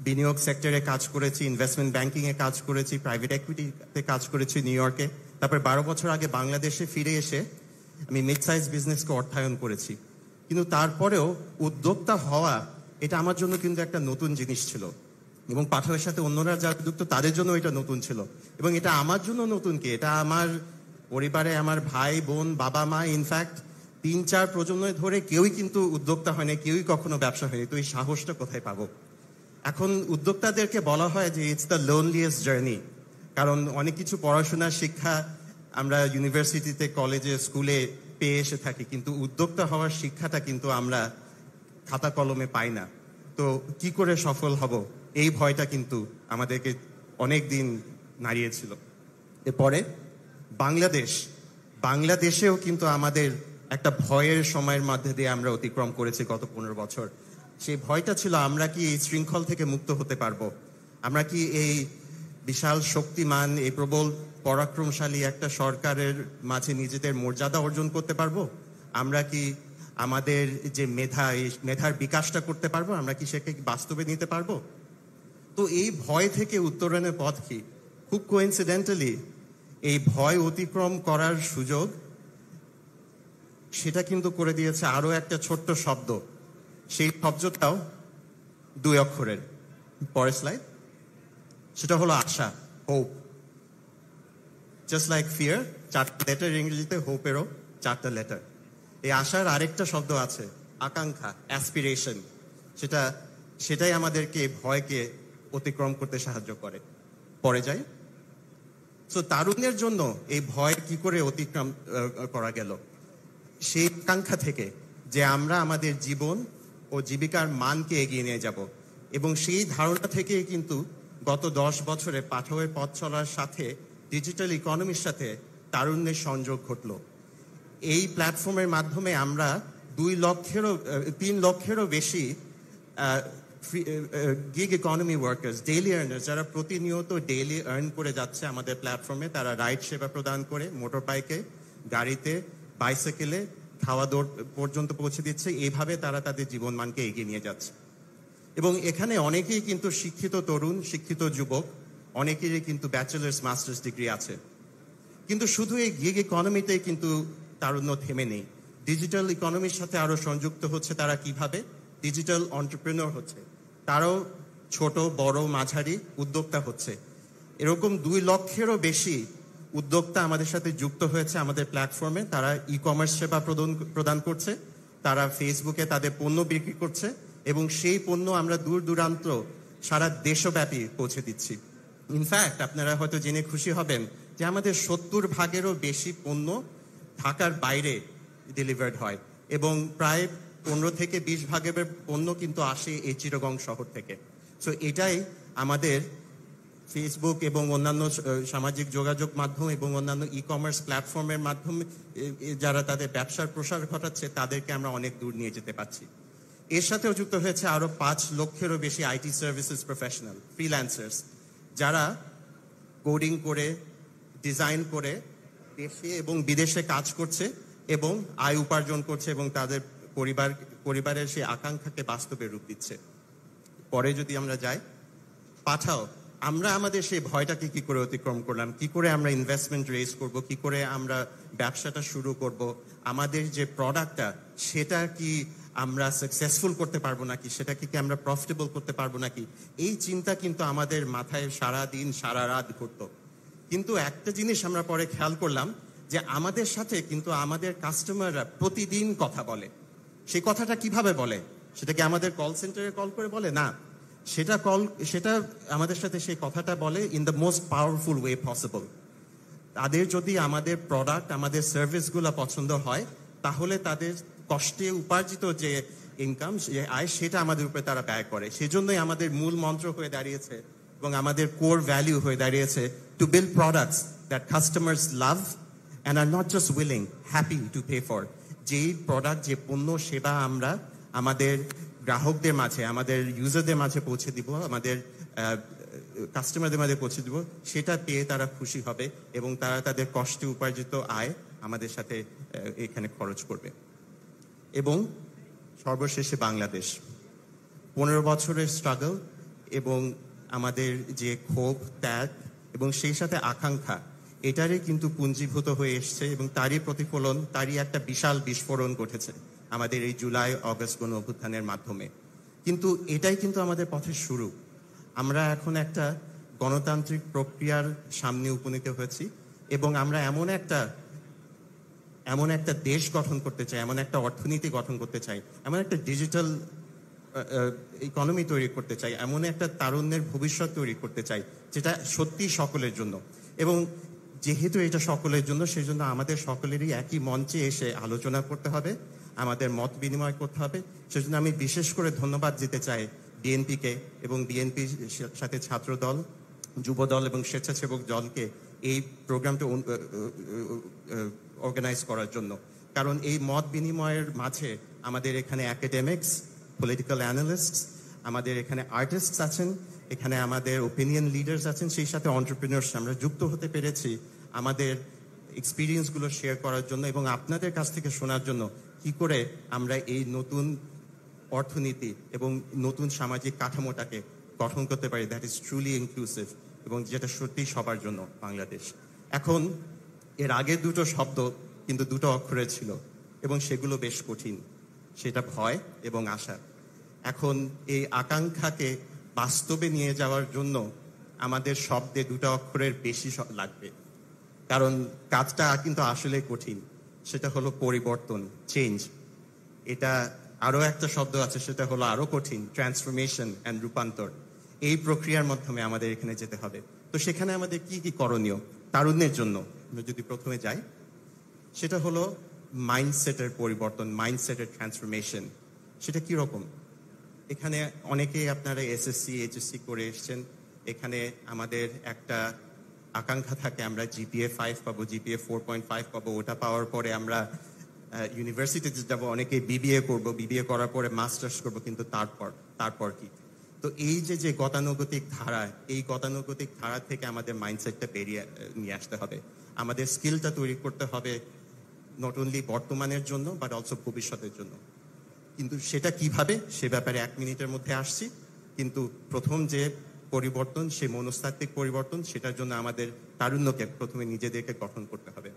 বিনিয়োগ সেক্টরে কাজ করেছি, ইনভেস্টমেন্ট ব্যাংকিং এ কাজ করেছি, প্রাইভেট ইকুইটিতে কাজ করেছি নিউ ইয়র্কে। তারপর 12 বছর আগে বাংলাদেশে ফিরে এসে আমি মিড সাইজ বিজনেসকে অর্থায়ন করেছি। কিন্তু তারপরেও উদ্যোক্তা হওয়া এটা আমার জন্য কিন্তু একটা নতুন জিনিস ছিল, এবং পাঠকের সাথে অন্যরা যারা যুক্ত তাদের জন্য এটা নতুন ছিল। এবং এটা আমার জন্য নতুন কি, এটা আমার পরিবারে আমার ভাই বোন বাবা মা ইনফ্যাক্ট 3-4 প্রজন্ম ধরে কেউই কিন্তু উদ্যোক্তা হয়নি, কেউই কখনো ব্যবসা হয়নি। তো এই সাহসটা কোথায় পাবো? এখন উদ্যোক্তাদেরকে বলা হয় যে ইটস দ্য লোনলিয়েস্ট জার্নি, কারণ অনেক কিছু পড়াশোনার শিক্ষা আমরা ইউনিভার্সিটিতে কলেজে স্কুলে পেয়ে এসে থাকি, কিন্তু উদ্যোক্তা হওয়ার শিক্ষাটা কিন্তু আমরা খাতা কলমে পাই না। তো কি করে সফল হব, এই ভয়টা কিন্তু আমাদেরকে অনেক দিন নাড়িয়েছিল। এরপরে বাংলাদেশেও কিন্তু আমাদের একটা ভয়ের সময়ের মধ্যে দিয়ে আমরা অতিক্রম করেছি গত 15 বছর। সেই ভয়টা ছিল আমরা কি এই শৃঙ্খল থেকে মুক্ত হতে পারবো, আমরা কি এই বিশাল শক্তিমান এই প্রবল পরাক্রমশালী একটা সরকারের মাঝে নিজেদের মর্যাদা অর্জন করতে পারবো, আমরা কি আমাদের যে মেধার বিকাশটা করতে পারবো, আমরা কি সেকে বাস্তবে নিতে পারবো। তো এই ভয় থেকে উত্তরণের পথ কি? খুব কোইন্সিডেন্টালি এই ভয় অতিক্রম করার সুযোগ সেটা কিন্তু করে দিয়েছে আরো একটা ছোট্ট শব্দ। সেই শব্দটাও 2 অক্ষরের। পরের স্লাইড। সেটা হলো আশা, হোপ। জাস্ট লাইক ফিয়ার 4টা লেটার, ইংরেজিতে হোপেরও 4টা লেটার। এই আশার আরেকটা শব্দ আছে, আকাঙ্ক্ষা, অ্যাসপিরেশন। সেটাই আমাদেরকে ভয়কে অতিক্রম করতে সাহায্য করে। পরে যাই। তো তারুণ্যের জন্য এই ভয় কি করে অতিক্রম করা গেল? সেই আকাঙ্ক্ষা থেকে যে আমরা আমাদের জীবন ও জীবিকার মানকে এগিয়ে নিয়ে যাব, এবং সেই ধারণা থেকে কিন্তু গত 10 বছরে পাঠকের পথ চলার সাথে ডিজিটাল ইকোনমির সাথে তারুণ্যের সংযোগ ঘটল। এই প্ল্যাটফর্মের মাধ্যমে আমরা 3 লক্ষেরও বেশি gig economy workers, daily earners, যারা প্রতিনিয়ত ডেইলি আর্ন করে যাচ্ছে আমাদের প্ল্যাটফর্মে। তারা রাইড সেবা প্রদান করে মোটর বাইকে, গাড়িতে, বাইসাইকেলে খাওয়া দৌড় পর্যন্ত পৌঁছে দিচ্ছে। এইভাবে তারা তাদের জীবনমানকে এগিয়ে নিয়ে যাচ্ছে। এবং এখানে অনেকেই কিন্তু শিক্ষিত তরুণ, শিক্ষিত যুবক, অনেকেরই কিন্তু ব্যাচেলার্স মাস্টার্স ডিগ্রি আছে। কিন্তু শুধু এই গিগ ইকোনমিতেই কিন্তু তারুণ্য থেমে নেই। ডিজিটাল ইকোনমির সাথে আরো সংযুক্ত হচ্ছে তারা কিভাবে? ডিজিটাল এন্টারপ্রেনিউর হচ্ছে, তারাও ছোট বড় মাঝারি উদ্যোক্তা হচ্ছে। এরকম 2 লক্ষেরও বেশি উদ্যোক্তা আমাদের সাথে যুক্ত হয়েছে আমাদের প্ল্যাটফর্মে। তারা ই কমার্স সেবা প্রদান করছে, তারা ফেসবুকে তাদের পণ্য বিক্রি করছে, এবং সেই পণ্য আমরা দূর দূরান্ত সারা দেশব্যাপী পৌঁছে দিচ্ছি। ইনফ্যাক্ট আপনারা হয়তো জেনে খুশি হবেন যে আমাদের 70% বেশি পণ্য ঢাকার বাইরে ডেলিভার্ড হয়, এবং প্রায় 15 থেকে 20% পণ্য কিন্তু আসে এই চিটাগং শহর থেকে। সো এটাই আমাদের ফেসবুক এবং অন্যান্য সামাজিক যোগাযোগ মাধ্যম এবং অন্যান্য ই কমার্স প্ল্যাটফর্মের মাধ্যমে যারা তাদের ব্যবসার প্রসার ঘটাচ্ছে তাদেরকে আমরা অনেক দূর নিয়ে যেতে পারছি। এর সাথেও যুক্ত হয়েছে আরো 5 লক্ষেরও বেশি আইটি সার্ভিসেস প্রফেশনাল ফ্রিল্যান্সার্স, যারা কোডিং করে, ডিজাইন করে দেশে এবং বিদেশে কাজ করছে এবং আয় উপার্জন করছে এবং তাদের পরিবারের সেই আকাঙ্ক্ষাকে বাস্তবে রূপ দিচ্ছে। পরে যদি আমরা যাই, পাঠাও, আমরা আমাদের সেই ভয়টাকে কি করে অতিক্রম করলাম, কি করে আমরা ইনভেস্টমেন্ট রেজ করব, কি করে আমরা ব্যবসাটা শুরু করব, আমাদের যে প্রোডাক্টটা সেটা কি আমরা সাকসেসফুল করতে পারবো নাকি, সেটাকে কি আমরা প্রফিটেবল করতে পারবো নাকি, এই চিন্তা কিন্তু আমাদের মাথায় সারা দিন সারা রাত ঘুরতো। কিন্তু একটা জিনিস আমরা পরে খেয়াল করলাম যে আমাদের সাথে কিন্তু আমাদের কাস্টমাররা প্রতিদিন কথা বলে। সেই কথাটা কিভাবে বলে? সেটা কি আমাদের কল সেন্টারে কল করে বলে? না, সেটা আমাদের সাথে সেই কথাটা বলে in the most powerful way possible. তাদের যদি আমাদের প্রোডাক্ট, আমাদের সার্ভিসগুলো পছন্দ হয়, তাহলে তাদের কষ্টে উপার্জিত যে ইনকাম, যে আয়, সেটা আমাদের উপরে তারা ব্যয় করে। সেজন্যই আমাদের মূল মন্ত্র হয়ে দাঁড়িয়েছে এবং আমাদের কোর ভ্যালু হয়ে দাঁড়িয়েছে to build products that customers love and are not just willing, happy to pay for. যেই প্রোডাক্ট, যে পণ্য সেবা আমরা আমাদের গ্রাহকদের মাঝে, আমাদের ইউজারদের মাঝে পৌঁছে দিব, আমাদের কাস্টমারদের মাঝে পৌঁছে দিব, সেটা পেয়ে তারা খুশি হবে এবং তারা তাদের কষ্টে উপার্জিত আয় আমাদের সাথে এখানে খরচ করবে। এবং সর্বশেষে বাংলাদেশ 15 বছরের স্ট্রাগল এবং আমাদের যে ক্ষোভ, ত্যাগ এবং সেই সাথে আকাঙ্ক্ষা, এটারই কিন্তু পুঞ্জীভূত হয়ে এসছে এবং তারই প্রতিফলন, তারই একটা বিশাল বিস্ফোরণ ঘটেছে আমাদের এই জুলাই অগস্ট গণ অভ্যুত্থানের মাধ্যমে। কিন্তু এটাই কিন্তু আমাদের পথের শুরু। আমরা এখন একটা গণতান্ত্রিক প্রক্রিয়ার সামনে উপনীত হয়েছি এবং আমরা এমন একটা দেশ গঠন করতে চাই, এমন একটা অর্থনীতি গঠন করতে চাই, এমন একটা ডিজিটাল ইকোনমি তৈরি করতে চাই, এমন একটা তারুণ্যের ভবিষ্যৎ তৈরি করতে চাই যেটা সত্যি সকলের জন্য। এবং যেহেতু এটা সকলের জন্য, সেই জন্য আমাদের সকলেরই একই মঞ্চে এসে আলোচনা করতে হবে, আমাদের মত বিনিময় করতে হবে। সেজন্য আমি বিশেষ করে ধন্যবাদ দিতে চাই বিএনপিকে এবং বিএনপির সাথে ছাত্র দল, যুব দল এবং স্বেচ্ছাসেবক দলকে এই প্রোগ্রামটা অর্গানাইজ করার জন্য। কারণ এই মত বিনিময়ের মাঝে আমাদের এখানে একাডেমিক্স, পলিটিক্যাল অ্যানালিস্টস, আমাদের এখানে আর্টিস্টস আছেন, এখানে আমাদের ওপিনিয়ন লিডার্স আছেন, সেই সাথে এন্টারপ্রেনিয়র্স। আমরা যুক্ত হতে পেরেছি আমাদের এক্সপিরিয়েন্সগুলো শেয়ার করার জন্য এবং আপনাদের কাছ থেকে শোনার জন্য কি করে আমরা এই নতুন অর্থনীতি এবং নতুন সামাজিক কাঠামোটাকে গঠন করতে পারি দ্যাট ইজ ট্রুলি ইনক্লুসিভ এবং যেটা সত্যি সবার জন্য বাংলাদেশ। এখন এর আগের দুটো শব্দ কিন্তু দুটো অক্ষরের ছিল এবং সেগুলো বেশ কঠিন, সেটা ভয় এবং আশা। এখন এই আকাঙ্ক্ষাকে বাস্তবে নিয়ে যাওয়ার জন্য আমাদের শব্দে দুটো অক্ষরের বেশি লাগবে, কারণ কাজটা কিন্তু আসলে কঠিন। সেটা হলো পরিবর্তন, চেঞ্জ। এটা আরো একটা শব্দ আছে, সেটা হলো আরো কঠিন, ট্রান্সফরমেশন অ্যান্ড রূপান্তর। এই প্রক্রিয়ার মাধ্যমে আমাদের এখানে যেতে হবে। তো সেখানে আমাদের কি কি করণীয় তারুণ্যের জন্য? আমরা যদি প্রথমে যাই, সেটা হলো মাইন্ডসেটের পরিবর্তন, মাইন্ডসেটের ট্রান্সফরমেশন। সেটা কি রকম? এখানে অনেকেই আপনারা এসএসসি, এইচএসসি করে এসছেন। এখানে আমাদের একটা আকাঙ্ক্ষা থাকে আমরা জিপিএ 5 পাবো, জিপিএ 4.5 পাবো। ওটা পাওয়ার পরে আমরা ইউনিভার্সিটিতে যাবো, অনেকে বিবিএ করবো, বিবিএ করার পরে মাস্টার্স করবো। কিন্তু তারপর কি? তো এই যে গতানুগতিক ধারা, এই গতানুগতিক ধারা থেকে আমাদের মাইন্ডসেটটা বেরিয়ে নিয়ে আসতে হবে। আমাদের স্কিলটা তৈরি করতে হবে নট অনলি বর্তমানের জন্য বাট অলসো ভবিষ্যতের জন্য। কিন্তু সেটা কিভাবে, সে ব্যাপারে 1 মিনিটের মধ্যে আসছি। কিন্তু প্রথম যে পরিবর্তন, সে মনস্তাত্ত্বিক পরিবর্তন, সেটার জন্য আমাদের তারুণ্যকে প্রথমে নিজেদেরকে গঠন করতে হবে।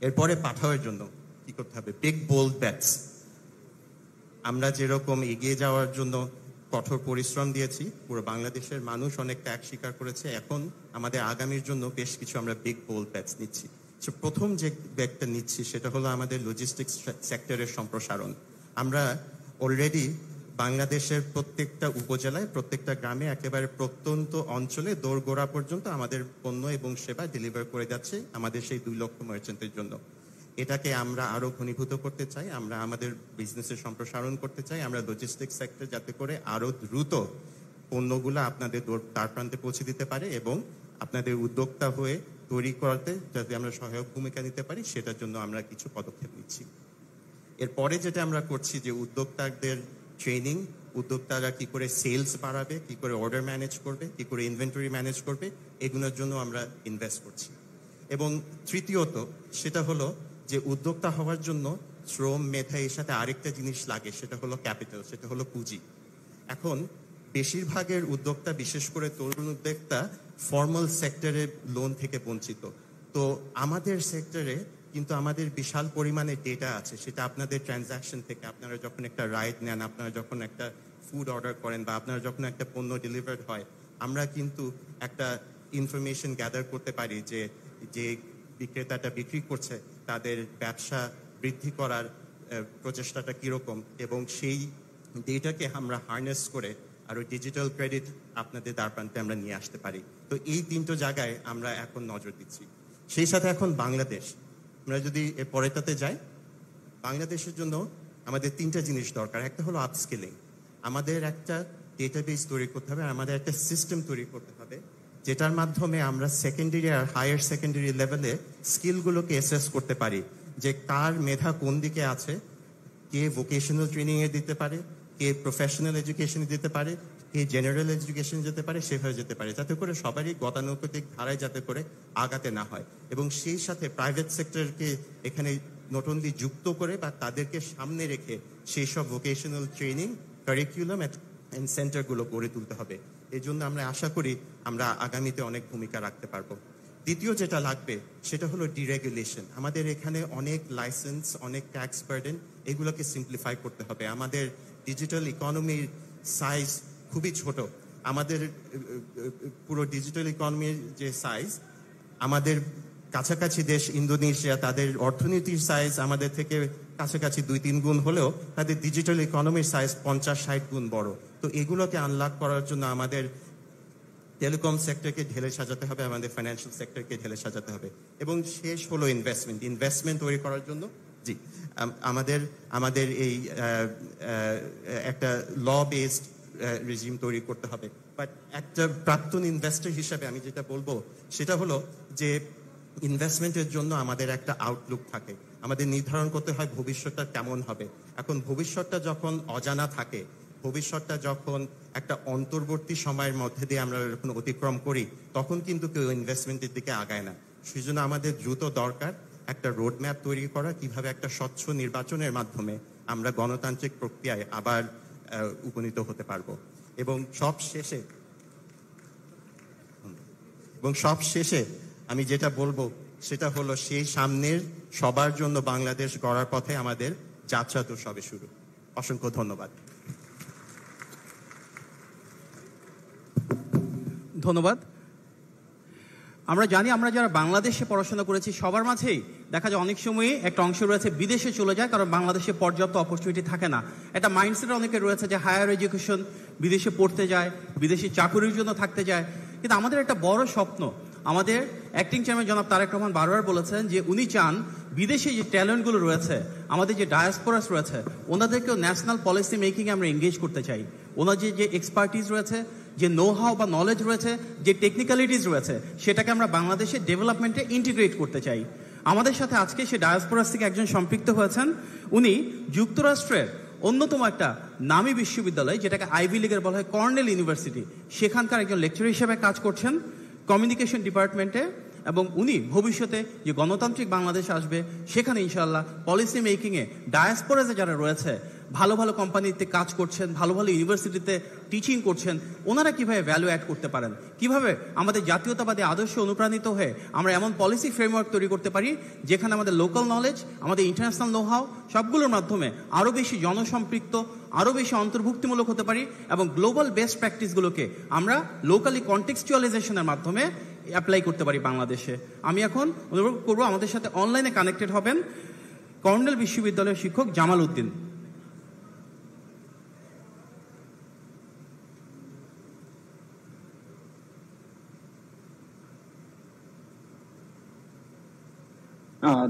এরপরে পাঠাওয়ের জন্য কি করতে হবে? Big bold bats. আমরা যেরকম এগিয়ে যাওয়ার জন্য কঠোর পরিশ্রম দিয়েছি, পুরো বাংলাদেশের মানুষ অনেক ত্যাগ স্বীকার করেছে, এখন আমাদের আগামীর জন্য বেশ কিছু আমরা বিগ বোল্ড ব্যাটস নিচ্ছি। প্রথম যে ব্যাগটা নিচ্ছি সেটা হলো আমাদের লজিস্টিক্স সেক্টরের সম্প্রসারণ। আমরা অলরেডি বাংলাদেশের প্রত্যেকটা উপজেলায়, প্রত্যেকটা গ্রামে, একেবারে প্রত্যন্ত অঞ্চলে দোরগোড়া পর্যন্ত আমাদের পণ্য এবং সেবা ডেলিভার করে যাচ্ছে আমাদের সেই 2 লক্ষ মার্চেন্টের জন্য। এটাকে আমরা আরো ঘনীভূত করতে চাই, আমরা আমাদের বিজনেসের সম্প্রসারণ করতে চাই। আমরা লজিস্টিক্স সেক্টর যাতে করে আরো দ্রুত পণ্যগুলো আপনাদের তার প্রান্তে পৌঁছে দিতে পারে এবং আপনাদের উদ্যোক্তা হয়ে তৈরি করতে যাতে আমরা সহায়ক ভূমিকা নিতে পারি, সেটার জন্য আমরা কিছু পদক্ষেপ নিচ্ছি। এরপরে যেটা আমরা করছি, যে উদ্যোক্তাদের ট্রেনিং, উদ্যোক্তারা কি করে সেলস বাড়াবে, কি করে অর্ডার ম্যানেজ করবে, কি করে ইনভেন্টরি ম্যানেজ করবে, এগুলোর জন্য আমরা ইনভেস্ট করছি। এবং তৃতীয়ত সেটা হলো যে উদ্যোক্তা হওয়ার জন্য শ্রম, মেধা, এর সাথে আরেকটা জিনিস লাগে, সেটা হলো ক্যাপিটাল, সেটা হলো পুঁজি। এখন বেশিরভাগের উদ্যোক্তা, বিশেষ করে তরুণ উদ্যোক্তা, ফর্মাল সেক্টরে লোন থেকে বঞ্চিত। তো আমাদের সেক্টরে কিন্তু আমাদের বিশাল পরিমাণে ডেটা আছে, সেটা আপনাদের ট্রানজাকশন থেকে, আপনারা যখন একটা রাইড নেন, আপনারা যখন একটা ফুড অর্ডার করেন, বা আপনারা যখন একটা পণ্য ডেলিভার্ড হয়, আমরা কিন্তু একটা ইনফরমেশন গ্যাদার করতে পারি যে যে বিক্রেতাটা বিক্রি করছে তাদের ব্যবসা বৃদ্ধি করার প্রচেষ্টাটা কীরকম, এবং সেই ডেটাকে আমরা হারনেস করে আরও ডিজিটাল ক্রেডিট আপনাদের দ্বারপ্রান্তে আমরা নিয়ে আসতে পারি। তো এই তিনটো জায়গায় আমরা এখন নজর দিচ্ছি। সেই সাথে এখন বাংলাদেশ, আমরা যদি এর পরেরটাতে যাই, বাংলাদেশের জন্য আমাদের তিনটা জিনিস দরকার। একটা হলো আপস্কিলিং, আমাদের একটা ডেটাবেস তৈরি করতে হবে, আমাদের একটা সিস্টেম তৈরি করতে হবে যেটার মাধ্যমে আমরা সেকেন্ডারি আর হায়ার সেকেন্ডারি লেভেলে স্কিলগুলোকে অ্যাসেস করতে পারি, যে কার মেধা কোন দিকে আছে, কে ভোকেশনাল ট্রেনিংয়ে দিতে পারে, কে প্রফেশনাল এডুকেশনে দিতে পারে, কে জেনারেল এডুকেশন যেতে পারে, সেভাবে যেতে পারে, যাতে করে সবারই গতানুগতিক ধারায় যাতে করে আগাতে না হয়। এবং সেই সাথে প্রাইভেট সেক্টরকে এখানে নট অনলি যুক্ত করে বা তাদেরকে সামনে রেখে সেই সব ভোকেশনাল ট্রেনিং কারিকুলাম অ্যান্ড সেন্টারগুলো গড়ে তুলতে হবে। এই জন্য আমরা আশা করি আমরা আগামীতে অনেক ভূমিকা রাখতে পারবো। দ্বিতীয় যেটা লাগবে সেটা হলো ডিরেগুলেশন। আমাদের এখানে অনেক লাইসেন্স, অনেক ট্যাক্স বার্ডেন, এগুলোকে সিম্পলিফাই করতে হবে। আমাদের ডিজিটাল ইকোনমির সাইজ খুবই ছোট। আমাদের পুরো ডিজিটাল ইকোনমির যে সাইজ, আমাদের কাছাকাছি দেশ ইন্দোনেশিয়া, তাদের অর্থনীতির সাইজ আমাদের থেকে কাছাকাছি 2-3 গুণ হলেও তাদের ডিজিটাল ইকোনমির সাইজ 50-60 গুণ বড়। তো এগুলোকে আনলক করার জন্য আমাদের টেলিকম সেক্টরকে ঢেলে সাজাতে হবে, আমাদের ফাইন্যান্সিয়াল সেক্টরকে ঢেলে সাজাতে হবে। এবং শেষ হলো ইনভেস্টমেন্ট তৈরি করার জন্য আমাদের এই একটা ল বেসড রেজিম তৈরি করতে হবে। বাট একটা প্রাক্তন ইনভেস্টর হিসাবে আমি যেটা বলবো সেটা হলো যে ইনভেস্টমেন্টের জন্য আমাদের একটা আউটলুক থাকে, আমাদের নির্ধারণ করতে হয় ভবিষ্যৎটা কেমন হবে। এখন ভবিষ্যৎটা যখন অজানা থাকে, ভবিষ্যৎটা যখন একটা অন্তর্বর্তী সময়ের মধ্যে দিয়ে আমরা যখন অতিক্রম করি, তখন কিন্তু কেউ ইনভেস্টমেন্টের দিকে আগায় না। সেই জন্য আমাদের দ্রুত দরকার একটা রোডম্যাপ তৈরি করা, কিভাবে একটা স্বচ্ছ নির্বাচনের মাধ্যমে আমরা গণতান্ত্রিক প্রক্রিয়ায় আবার উপনীত হতে পারবো। এবং সব শেষে আমি যেটা বলবো সেটা হলো সেই সামনের সবার জন্য বাংলাদেশ গড়ার পথে আমাদের যাত্রা তো সবে শুরু। অসংখ্য ধন্যবাদ। ধন্যবাদ। আমরা জানি, আমরা যারা বাংলাদেশে পড়াশোনা করেছি সবার মাঝেই দেখা যায় অনেক সময়ই একটা অংশ রয়েছে বিদেশে চলে যায়, কারণ বাংলাদেশে পর্যাপ্ত অপরচুনিটি থাকে না। একটা মাইন্ডসেট অনেকে রয়েছে যে হায়ার এডুকেশন, বিদেশে পড়তে যায়, বিদেশি চাকুরির জন্য থাকতে যায়। কিন্তু আমাদের একটা বড় স্বপ্ন, আমাদের অ্যাক্টিং চেয়ারম্যান জনাব তারেক রহমান বারবার বলেছেন যে উনি চান বিদেশে যে ট্যালেন্টগুলো রয়েছে, আমাদের যে ডায়াসপোরাস রয়েছে, ওনাদেরকেও ন্যাশনাল পলিসি মেকিংয়ে আমরা এঙ্গেজ করতে চাই। ওনাদের যে এক্সপার্টিস রয়েছে, যে নো হাউ বা নলেজ রয়েছে, যে টেকনিক্যালিটিস রয়েছে, সেটাকে আমরা বাংলাদেশের ডেভেলপমেন্টে ইন্টিগ্রেট করতে চাই। আমাদের সাথে আজকে সে ডায়াসপোরাস থেকে একজন সম্পৃক্ত হয়েছেন। উনি যুক্তরাষ্ট্রের অন্যতম একটা নামী বিশ্ববিদ্যালয়, যেটাকে আইভি লিগের বলা হয়, কর্নেল ইউনিভার্সিটি, সেখানকার একজন লেকচার হিসেবে কাজ করছেন কমিউনিকেশন ডিপার্টমেন্টে। এবং উনি ভবিষ্যতে যে গণতান্ত্রিক বাংলাদেশ আসবে, সেখানে ইনশাআল্লাহ পলিসি মেকিংয়ে ডায়াসপোরাতে যারা রয়েছে, ভালো ভালো কোম্পানিতে কাজ করছেন, ভালো ভালো ইউনিভার্সিটিতে টিচিং করছেন, ওনারা কিভাবে ভ্যালু অ্যাড করতে পারেন, কিভাবে আমাদের জাতীয়তাবাদী আদর্শ অনুপ্রাণিত হয়ে আমরা এমন পলিসি ফ্রেমওয়ার্ক তৈরি করতে পারি যেখানে আমাদের লোকাল নলেজ, আমাদের ইন্টারন্যাশনাল নো হাউ সবগুলোর মাধ্যমে আরও বেশি জনসম্পৃক্ত, আরও বেশি অন্তর্ভুক্তিমূলক হতে পারি, এবং গ্লোবাল বেস্ট প্র্যাকটিসগুলোকে আমরা লোকালি কন্টেক্সচুয়ালাইজেশনের মাধ্যমে অ্যাপ্লাই করতে পারি বাংলাদেশে। আমি এখন অনুরোধ করবো আমাদের সাথে অনলাইনে কানেক্টেড হবেন কর্নেল বিশ্ববিদ্যালয়ের শিক্ষক জামাল উদ্দিন।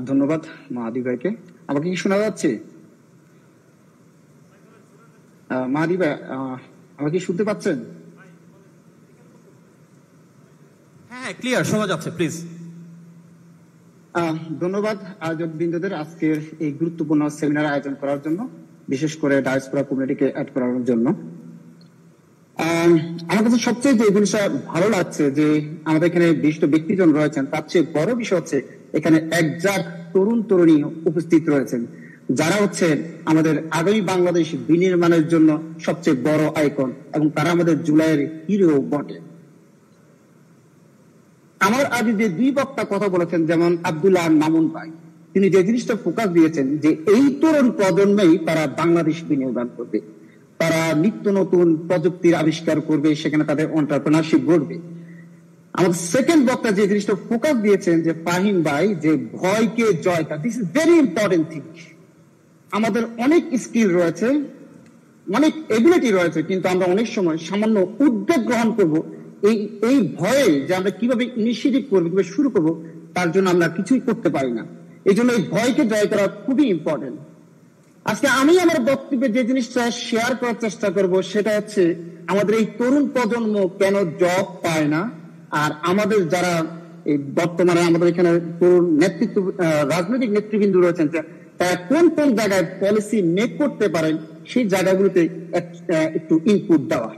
ধন্যবাদ মাহাদি ভাইকে। আমাকে কি শোনা যাচ্ছে? মাহাদি ভাই আমাকে শুনতে পাচ্ছেন? হ্যাঁ, ক্লিয়ার শোনা যাচ্ছে, প্লিজ। ধন্যবাদ আয়োজক বৃন্দদের আজকের এই গুরুত্বপূর্ণ সেমিনার আয়োজন করার জন্য। বিশেষ করে ডায়াসপোরা কমিউনিটিকে অ্যাড করানোর জন্য। আমার কাছে সবচেয়ে যে জিনিসটা ভালো লাগছে যে আমাদের এখানে বিশিষ্ট ব্যক্তিজন রয়েছেন, তার চেয়ে বড় বিষয় হচ্ছে এখানে একজাক তরুণ তরুণী উপস্থিত রয়েছেন, যারা হচ্ছে আমাদের আগামী বাংলাদেশ বিনির্মাণের জন্য সবচেয়ে বড় আইকন, এবং তারা আমাদের জুলাইয়ের হিরো বটে। আমার আগে যে দুই বক্তা কথা বলেছেন, যেমন আব্দুল্লাহ মামুন ভাই, তিনি যে জিনিসটা ফোকাস দিয়েছেন যে এই তরুণ প্রজন্মেই তারা বাংলাদেশ বিনির্মাণ করবে, তারা নিত্য নতুন প্রযুক্তির আবিষ্কার করবে, সেখানে তাদের এন্টারপ্রেনারশিপ গড়বে। আমাদের সেকেন্ড বক্তা যে জিনিসটা ফোকাস দিয়েছেন যে ফাহিম ভাই, যে ভয়কে জয় করা, this is very important thing. আমাদের অনেক স্কিল রয়েছে, অনেক এবিলিটি রয়েছে, কিন্তু আমরা অনেক সময় সামান্য উদ্যোগ গ্রহণ করব, এই ভয়ে যে আমরা কিভাবে ইনিশিয়েটিভ করবো, কিভাবে শুরু করবো, তার জন্য আমরা কিছুই করতে পারি না। এই জন্য এই ভয়কে জয় করা খুবই ইম্পর্টেন্ট। আজকে আমি আমার বক্তব্যে যে জিনিসটা শেয়ার করার চেষ্টা করব সেটা হচ্ছে আমাদের এই তরুণ প্রজন্ম কেন জব পায় না, আর আমাদের যারা এই বর্তমানে আমাদের এখানে তরুণ নেতৃত্ব রাজনৈতিক নেতৃবৃন্দ রয়েছেন, তারা কোন কোন জায়গায় পলিসি মেক করতে পারেন, সেই জায়গাগুলোতে একটু ইনপুট দেওয়া।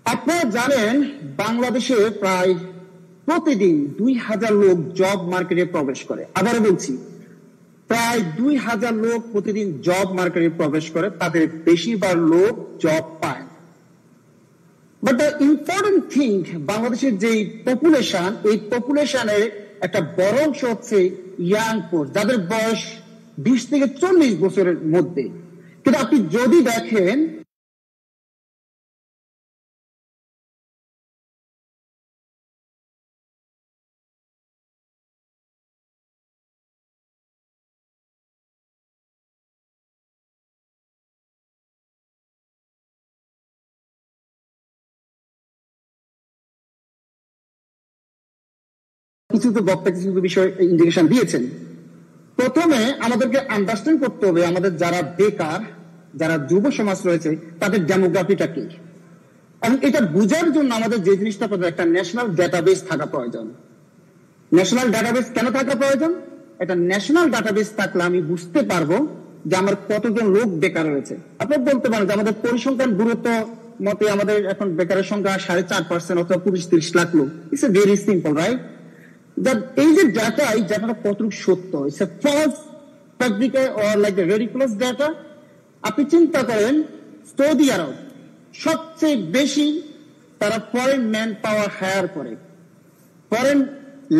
আপনারা জানেন বাংলাদেশে প্রায় প্রতিদিন 2000 লোক জব মার্কেটে প্রবেশ করে। আবারও বলছি, প্রায় 2000 লোক প্রতিদিন জব মার্কেটে প্রবেশ করে, তাদের বেশিরভাগ লোক জব পায়। বাট দ্য ইম্পর্টেন্ট থিং, বাংলাদেশের যে পপুলেশন, এই পপুলেশনের একটা বড় অংশ হচ্ছে ইয়াং ফোর্স, যাদের বয়স 20 থেকে 40 বছরের মধ্যে। কিন্তু আপনি যদি দেখেন কিছু তো বক্তা কিছু বিষয় ইন্ডিকেশন দিয়েছেন। প্রথমে আমাদেরকে আন্ডারস্ট্যান্ড করতে হবে আমাদের যারা বেকার, যারা যুব সমাজ রয়েছে, তাদের ডেমোগ্রাফিটা কি, এবং এটা বোঝার জন্য আমাদের যে জিনিসটা একটা ন্যাশনাল ডাটাবেস থাকা প্রয়োজন। ন্যাশনাল ডাটাবেস কেন থাকা প্রয়োজন? এটা ন্যাশনাল ডাটাবেস থাকলে আমি বুঝতে পারবো যে আমার কতজন লোক বেকার রয়েছে। আপনি বলতে পারেন যে আমাদের পরিসংখ্যান গুরুত্ব মতে আমাদের এখন বেকারের সংখ্যা 4.5% অথবা 25-30 লাখ লোক। It's a very simple, right? এই যে ডাটা, এই ডাটাটা কতটুকু সত্য, it's a false, fabricate or like a ridiculous data. আপনি চিন্তা করেন সৌদি আরব সবচেয়ে বেশি তারা ফরেন ম্যান পাওয়ার হায়ার করে, ফরেন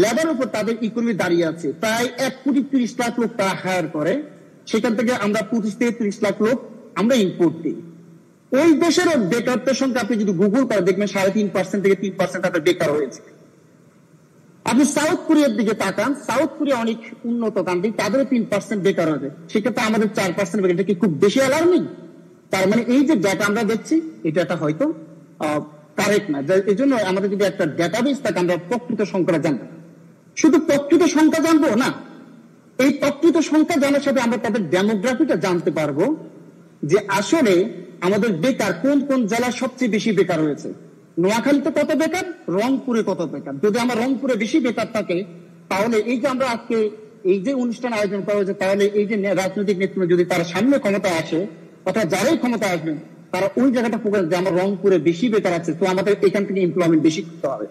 লেবার উপর তাদের ইকোনমি দাঁড়িয়ে আছে, প্রায় 1.30 লাখ লোক তারা হায়ার করে। সেখান থেকে আমরা 25 থেকে 30 লাখ লোক আমরা ইম্পোর্ট দিই। ওই দেশের বেকারত্বের সংখ্যা আপনি যদি গুগল করে দেখবেন 3.5% থেকে 3% তাদের বেকার হয়েছে। আপনি সাউথ কোরিয়ার দিকে তাকান, সাউথ কোরিয়া অনেক উন্নত কান্ট্রি, তাদেরও 3% বেকার হবে, সেক্ষেত্রে আমাদের 4% বেকার। এটা কি খুব বেশি অ্যালার্মিং? তার মানে এই যে ডাটা আমরা দেখছি, এটা হয়তো কারেক্ট না। এই জন্য আমাদের যদি একটা ডাটাবেস থাকে, আমরা প্রকৃত সংখ্যাটা জানবো। শুধু প্রকৃত সংখ্যা জানবো না, এই প্রকৃত সংখ্যা জানার সাথে আমরা তাদের ডেমোগ্রাফিটা জানতে পারবো যে আসলে আমাদের বেকার কোন কোন জেলায় সবচেয়ে বেশি বেকার হয়েছে। নোয়াখালীতে কত বেকার, রংপুরে কত বেকার। যদি আমার রংপুরে বেশি বেকার থাকে, তাহলে এই যে আমরা আজকে এই যে অনুষ্ঠান আয়োজন করা হয়েছে, তাহলে এই যে রাজনৈতিক নেতৃত্ব যদি তারা সামনে ক্ষমতা আসে, অথবা যারাই ক্ষমতা আসবেন, তারা ওই জায়গাটা ফোকাস যে আমার রংপুরে বেশি বেকার আছে, তো আমাদের এখান থেকে এমপ্লয়মেন্ট বেশি করতে হবে।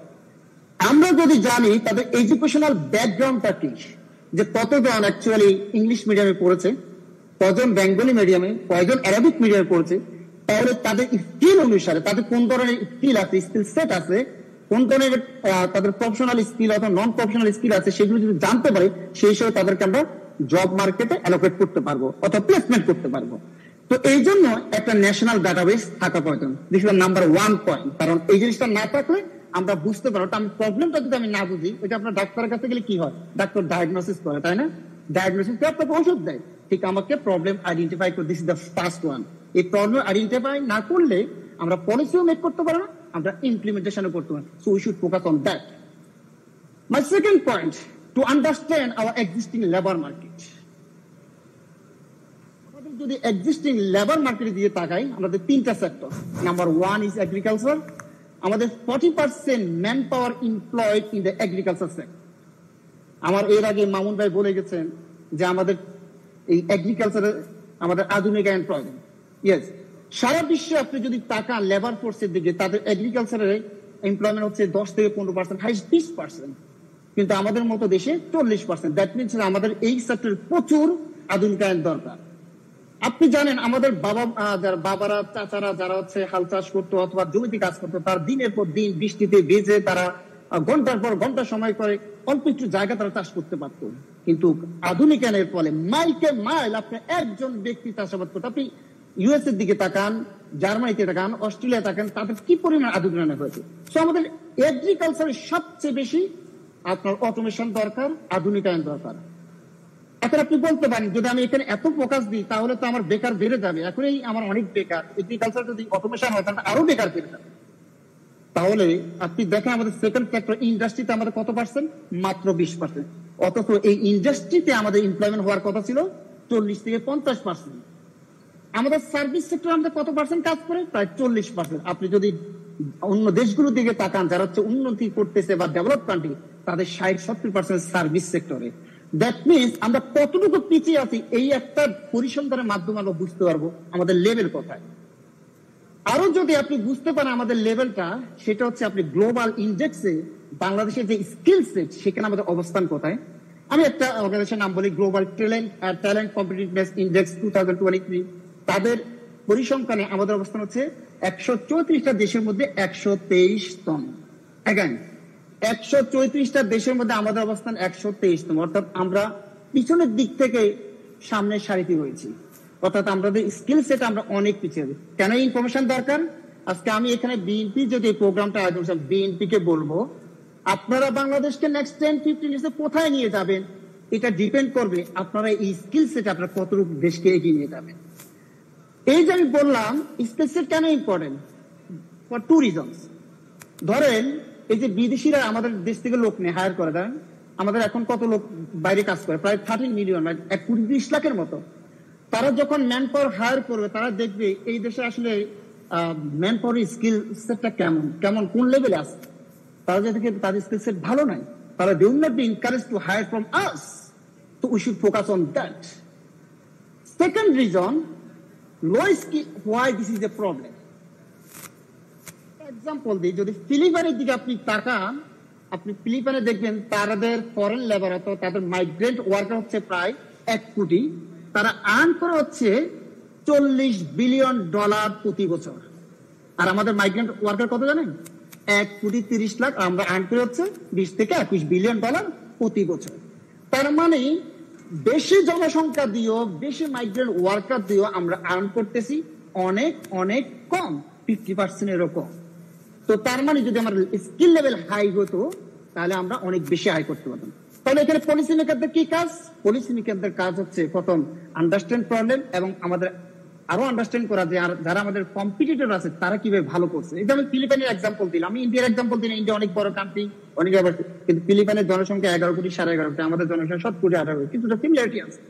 আমরা যদি জানি তাদের এডুকেশনাল ব্যাকগ্রাউন্ডটা কি, যে কতজন অ্যাকচুয়ালি ইংলিশ মিডিয়ামে পড়েছে, কজন বেঙ্গলি মিডিয়ামে, কয়জন অ্যারাবিক মিডিয়ামে পড়েছে, তাহলে তাদের স্কিল অনুসারে তাদের কোন ধরনের স্কিল আছে, স্কিল সেট আছে, কোন ধরনের তাদের প্রফেশনাল স্কিল অথবা নন প্রফেশনাল স্কিল আছে, সেগুলো যদি জানতে পারি, সেই হিসেবে তাদেরকে আমরা জব মার্কেটে অ্যালোকেট করতে পারবো অথবা প্লেসমেন্ট করতে পারবো। তো এই জন্য একটা ন্যাশনাল ডাটাবেস থাকা প্রয়োজন। This is number 1 point. কারণ এই জিনিসটা না থাকলে আমরা বুঝতে পারবো, আমি প্রবলেমটা যদি আমি না বুঝি, ওইটা আপনার ডাক্তারের কাছে গেলে কি হয়, ডাক্তার ডায়াগনোসিস করে, তাই না? ডায়াগনোসিস করে আপনাকে ওষুধ দেয়। ঠিক আমাকে প্রবলেম আইডেন্টিফাই করে, this is the first one. এই প্রবলেম আইডেন্টিফাই না করলে আমরা পলিসিও মেক করতে পারবো না, আমরা ইমপ্লিমেন্টেশনও করতে পারবো। So we should focus on that. My second point, to understand our existing labour market. যদি এক্সিস্টিং লেবার মার্কেট দিয়ে তাকাই, আমাদের 3টা সেক্টর। Number 1 is agriculture. আমাদের 40% man power employed in the agriculture sector. আমার এর আগে মামুন ভাই বলে গেছেন যে আমাদের এই এগ্রিকালচারের আমাদের আধুনিকায়ন প্রয়োজন। ইয়েস, সারা বিশ্বে আপনি যদি টাকা লেবার ফোর্সের দিকে, তাদের এগ্রিকালচারের এমপ্লয়মেন্ট হচ্ছে 10 থেকে 15%, হাইস্ট 20%, কিন্তু আমাদের মতো দেশে 40%। দ্যাট মিনস আমাদের এই সেক্টরে প্রচুর আধুনিকায়ন দরকার। আপনি জানেন আমাদের বাবারা চাচারা যারা হচ্ছে হাল চাষ করতো অথবা জমিতে কাজ করতো, তার দিনের পর দিন বৃষ্টিতে ভিজে তারা ঘন্টার পর ঘন্টা সময় করে অল্প একটু জায়গা তারা চাষ করতে পারত। কিন্তু আধুনিকায়নের ফলে মাইলকে মাইল আপনি একজন ব্যক্তি চাষাবাদ করতে, আপনি ইউএস এর দিকে তাকান, জার্মানিতে তাকান, অস্ট্রেলিয়া তাকান, তাদের কি পরিমাণ আধুনিকায়ন হয়েছে। তো আমাদের এগ্রিকালচারের সবচেয়ে বেশি আপনার অটোমেশন দরকার, আধুনিকায়ন দরকার। এখন আপনি বলতে পারেন যদি আমি এখানে এত ফোকাস দিই তাহলে তো আমার বেকার বেড়ে যাবে, এখনই আমার অনেক বেকার, এগ্রিকালচার যদি অটোমেশন হয় তাহলে আরো বেকার বেড়ে যাবে। তাহলে আপনি দেখেন আমাদের সেকেন্ড সেক্টর ইন্ডাস্ট্রিতে আমাদের কত পার্সেন্ট? মাত্র 20%। অথচ এই ইন্ডাস্ট্রিতে আমাদের এমপ্লয়মেন্ট হওয়ার কথা ছিল 40 থেকে 50%। আমাদের সার্ভিস সেক্টর আমাদের কত পার্সেন্ট কাজ করে? প্রায় 40%। আপনি যদি অন্য দেশগুলোর দিকে তাকান যারা হচ্ছে উন্নতি করতেছে বা ডেভেলপ কান্ট্রি, তাদের 60-70% সার্ভিস সেক্টরে। দ্যাট মিনস আমরা কতটুকু পিছিয়ে আছি এই একটা পরিসংখ্যানের মাধ্যমে আমরা বুঝতে পারবো আমাদের লেভেল কোথায়। আরো যদি আপনি বুঝতে পারেন আমাদের লেভেলটা, সেটা হচ্ছে আপনি গ্লোবাল ইন্ডেক্সে বাংলাদেশের যে স্কিল সেট সেখানে আমাদের অবস্থান কোথায়। আমি একটা অর্গানাইজেশন নাম বলি, গ্লোবাল ট্যালেন্ট কম্পিটিটিভনেস ইন্ডেক্স 2023। তাদের পরিসংখ্যানে আমাদের অবস্থান হচ্ছে 134টা দেশের মধ্যে 123তম। এগেন 134টা দেশের মধ্যে আমাদের অবস্থান 123তম, অর্থাৎ আমরা পিছনের দিক থেকে সামনের সারিতে রয়েছি। অর্থাৎ আমাদের স্কিল সেট আমরা অনেক পিছিয়ে। কেন ইনফরমেশন দরকার? আজকে আমি এখানে বিএনপি যদি এই প্রোগ্রামটা আয়োজন করছি, বিএনপি কে বলবো আপনারা বাংলাদেশকে নেক্সট 10-15 ইয়ার্সে কোথায় নিয়ে যাবেন, এটা ডিপেন্ড করবে আপনারা এই স্কিল সেট আপনারা কতটুকু দেশকে এগিয়ে নিয়ে যাবেন। এই যে আমি বললাম স্কিল সেট কেন ইম্পর্টেন্ট, ফর 2 রিজনস। ধরেন এই যে বিদেশিরা আমাদের দেশ থেকে লোক নিয়ে হায়ার করে দেন, আমাদের এখন কত লোক বাইরে কাজ করে? প্রায় 13 মিলিয়ন, 1,20,00,000-এর মতো। তারা যখন ম্যান পাওয়ার হায়ার করবে তারা দেখবে এই দেশে আসলে ম্যান পাওয়ার স্কিল সেটটা কেমন কোন লেভেলে আছে। তারা যদি তাদের স্কিল সেট ভালো নাই, তারা they will not be encouraged to hire from us. তো we should focus on that. Second reason, low skill, why this is a problem. Example দিই, যদি ফিলিপাইনের দিকে আপনি তাকান, আপনি ফিলিপাইনে দেখবেন তাদের ফরেন লেবার অথবা তাদের মাইগ্রেন্ট ওয়ার্কার হচ্ছে প্রায় 1 কোটি। তারা আর্ন করে হচ্ছে $40 বিলিয়ন প্রতি বছর। আর আমাদের মাইগ্রেন্ট ওয়ার্কার কত জানেন? 1,30,00,000। আমরা আর্ন করে হচ্ছে $20 থেকে $21 বিলিয়ন প্রতি বছর। তার মানে বেশি জনসংখ্যা দিয়েও, বেশি মাইগ্রেন্ট ওয়ার্কার দিয়েও আমরা আর্ন করতেছি অনেক অনেক কম, 50%-এরও কম। তো তার মানে যদি আমার স্কিল লেভেল হাই হতো তাহলে আমরা অনেক বেশি আয় করতে পারতাম। তাহলে এখানে পলিসি মেকারদের কি কাজ? পলিসি মেকারদের কাজ হচ্ছে প্রথম আন্ডারস্ট্যান্ড প্রবলেম এবং আমাদের আরো আন্ডারস্ট্যান্ড করা যে যারা আমাদের কম্পিটিটর আছে তারা কিভাবে ভালো করছে। এই যে আমি ফিলিপাইনের এক্সাম্পল দিলাম, আমি ইন্ডিয়ার এক্সাম্পল দিলাম। ইন্ডিয়া অনেক বড় কান্ট্রি, অনেক, কিন্তু ফিলিপাইনের জনসংখ্যা 11 কোটি, 11.5 কোটি, আমাদের জনসংখ্যা 7 কোটি 18 কোটি, কিছুটা সিমিলারিটি আছে।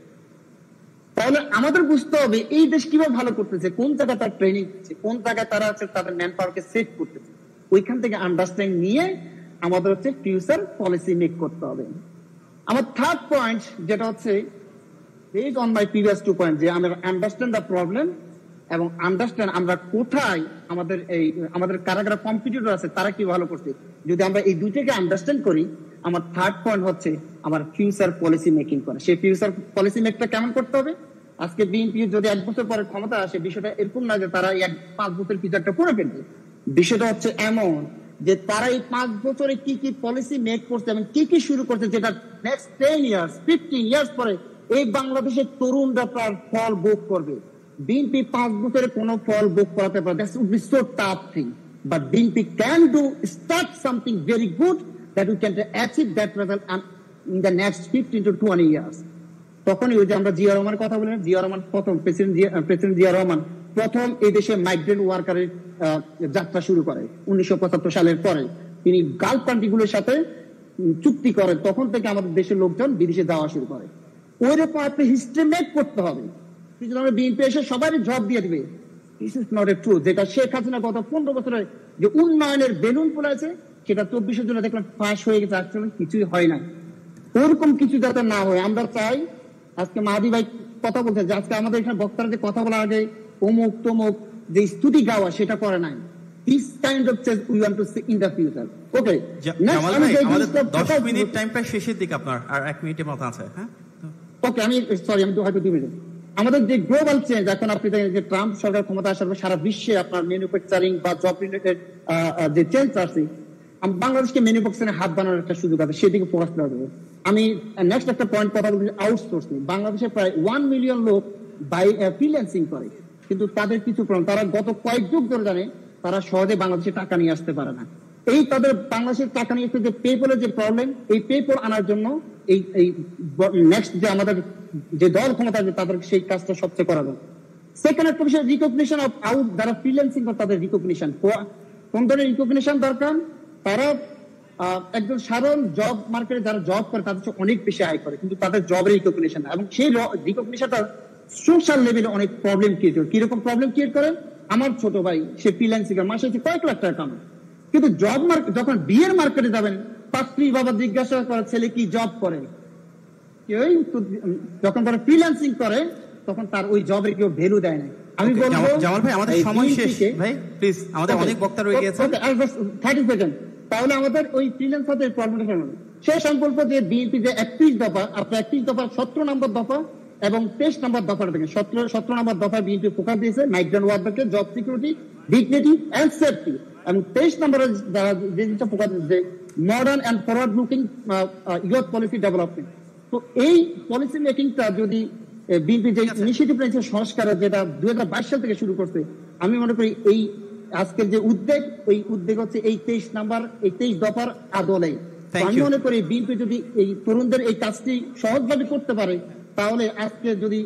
তাহলে আমাদের বুঝতে হবে এই দেশ কিভাবে ভালো করতেছে, কোন জায়গায় তার ট্রেনিং দিচ্ছে, কোন জায়গায় তারা হচ্ছে তাদের ম্যান পাওয়ারকে সেট করতেছে। ওইখান থেকে আন্ডারস্ট্যান্ড নিয়ে আমাদের হচ্ছে ফিউচার পলিসি মেক করতে হবে। আমার থার্ড পয়েন্ট যেটা হচ্ছে based on my previous 2 points, যে আমরা আন্ডারস্ট্যান্ড দ্য প্রবলেম এবং আন্ডারস্ট্যান্ড আমরা কোথায় আমাদের কারা কম্পিটিটর আছে তারা কি ভালো করছে। যদি আমরা এই দুইটাকে আন্ডারস্ট্যান্ড করি, আমার থার্ড পয়েন্ট হচ্ছে আমার ফিউচার পলিসি মেকিং করা। সেই ফিউচার পলিসি মেকটা কেমন করতে হবে? আজকে বিএনপি যদি 1 বছর পরে ক্ষমতা আসে, বিষয়টা এরকম না যে তারা 5 বছর ফিউচারটা করে ফেলবে। বিষয়টা হচ্ছে এমন যে তারা এই 5 বছরে কি কি পলিসি মেক করছে এবং কি কি শুরু করছে, যেটা নেক্সট 10 ইয়ার্স 15 ইয়ার্স পরে এই বাংলাদেশের তরুণরা তার ফল ভোগ করবে। বিএনপি 5 বছরে কোনো ফল ভোগ করাতে পারে, that's would be so tough thing, but BNP can do start something very good that we can achieve that result in the next 15 to 20 years. তখনই ওই যে আমরা জিয়া রহমানের কথা বলি, জিয়া রহমান প্রথম প্রেসিডেন্ট জিয়া রহমান প্রথম এই দেশে মাইগ্রেন্ট ওয়ার্কারের যাত্রা শুরু করে 1975 সালের পরে। তিনি গালফ কান্ট্রিগুলোর সাথে চুক্তি করেন, তখন থেকে আমাদের দেশের লোকজন বিদেশে যাওয়া শুরু করে। ওইরকম আপনি হিস্ট্রি মেক করতে হবে। বিএনপি এসে সবাই জব দিয়ে দিবে, this is not a truth. যেটা শেখ হাসিনা গত 15 বছরে যে উন্নয়নের বেলুন ফুলাইছে, সেটা 24 জন্য দেখলাম ফাঁস হয়ে গেছে, আসলে কিছুই হয় না। ওরকম কিছু যাতে না হয় আমরা চাই আজকে মাহাদি ভাই কথা বলছে যে আজকে আমাদের এখানে বক্তারা যে কথা বলার আগে অমুক তমুক যে স্তুতি গাওয়া সেটা করে নাই। This kind of change we want to see in the future. Okay. Jamal ভাই, আমাদের 10 মিনিট টাইম প্রায় শেষের দিকে, আপনার আর 1 মিনিটের মতো আছে। হ্যাঁ, ওকে, আমি হয়তো 2 মিনিট। আমাদের যে গ্লোবাল চেঞ্জ, এখন আপনি দেখেন যে ট্রাম্প সরকার ক্ষমতা আসার পর সারা বিশ্বে আপনার ম্যানুফ্যাকচারিং বা জব রিলেটেড যে চেঞ্জ আসছে, বাংলাদেশকে ম্যানুফ্যাকচারিং হাব বানানোর একটা সুযোগ আছে, সেদিকে ফোকাস করা যাবে। আমি নেক্সট একটা পয়েন্ট কথা বলছি, আউটসোর্সিং। বাংলাদেশে প্রায় 1 মিলিয়ন লোক ফ্রিল্যান্সিং করে, কিন্তু তাদের কিছু প্রবলেম, তারা গত কয়েক যুগ ধরে জানে তারা সহজে বাংলাদেশে টাকা নিয়ে আসতে পারে না। এই তাদের বাংলাদেশের টাকা নিয়ে আসতে যে পেপলের যে প্রবলেম, এই পেপল আনার জন্য এই নেক্সট যে আমাদের যে দল ক্ষমতা আছে তাদের সেই কাজটা সবচেয়ে করা যায়। সেকেন্ড একটা বিষয়, রিকগনিশন অফ আউট, যারা ফ্রিল্যান্সিং করে তাদের রিকগনিশন। কোন ধরনের রিকগনিশন দরকার? তারা একজন সাধারণ জব মার্কেটে যারা জব করে তাদের চেয়ে অনেক বেশি আয় করে, কিন্তু তাদের জবের রিকগনিশন, এবং সেই রিকগনিশনটা সোশ্যাল লেভেলে অনেক প্রবলেম ক্রিয়েট করে। কিরকম প্রবলেম ক্রিয়েট করে? আমার ছোট ভাই, সে ফ্রিল্যান্সিং মাসে কয়েক লাখ টাকা কামায়, কিন্তু জব মার্কেট, যখন বিয়ের মার্কেটে যাবেন, পাত্রী বাবা জিজ্ঞাসা করে ছেলে কি জব করে, যখন তারা ফ্রিল্যান্সিং করে তখন তার ওই জবের কেউ ভ্যালু দেয় না। আমি বলবো জামাল ভাই, আমাদের সময় শেষ ভাই, প্লিজ, আমাদের অনেক বক্তা রয়ে গেছে। 30 সেকেন্ড। তাহলে আমাদের ওই ফ্রিল্যান্সারদের প্রবলেমটা কেন? সেই সংকল্প যে বিএনপি যে 31 দফা, আপনার 31 দফা 17 নম্বর দফা এবং 23 নম্বর দফার থেকে 17 নম্বর দফায় বিএনপি ফোকাস দিয়েছে মাইগ্রেন্ট ওয়ার্কারকে job security, dignity and safety, এবং 23 নম্বরে যারা যে জিনিসটা ফোকাস দিয়েছে modern and forward looking youth policy development. তো এই পলিসি মেকিংটা যদি বিএনপি যে ইনিশিয়েটিভ নিয়েছে সংস্কারের, যেটা 2022 সাল থেকে শুরু করছে, আমি মনে করি এই আজকের যে উদ্যোগ, ওই উদ্যোগ হচ্ছে এই 23 দফার আদলে। আমি মনে করি বিএনপি যদি এই তরুণদের এই কাজটি সহজভাবে করতে পারে, তাহলে আজকে যদি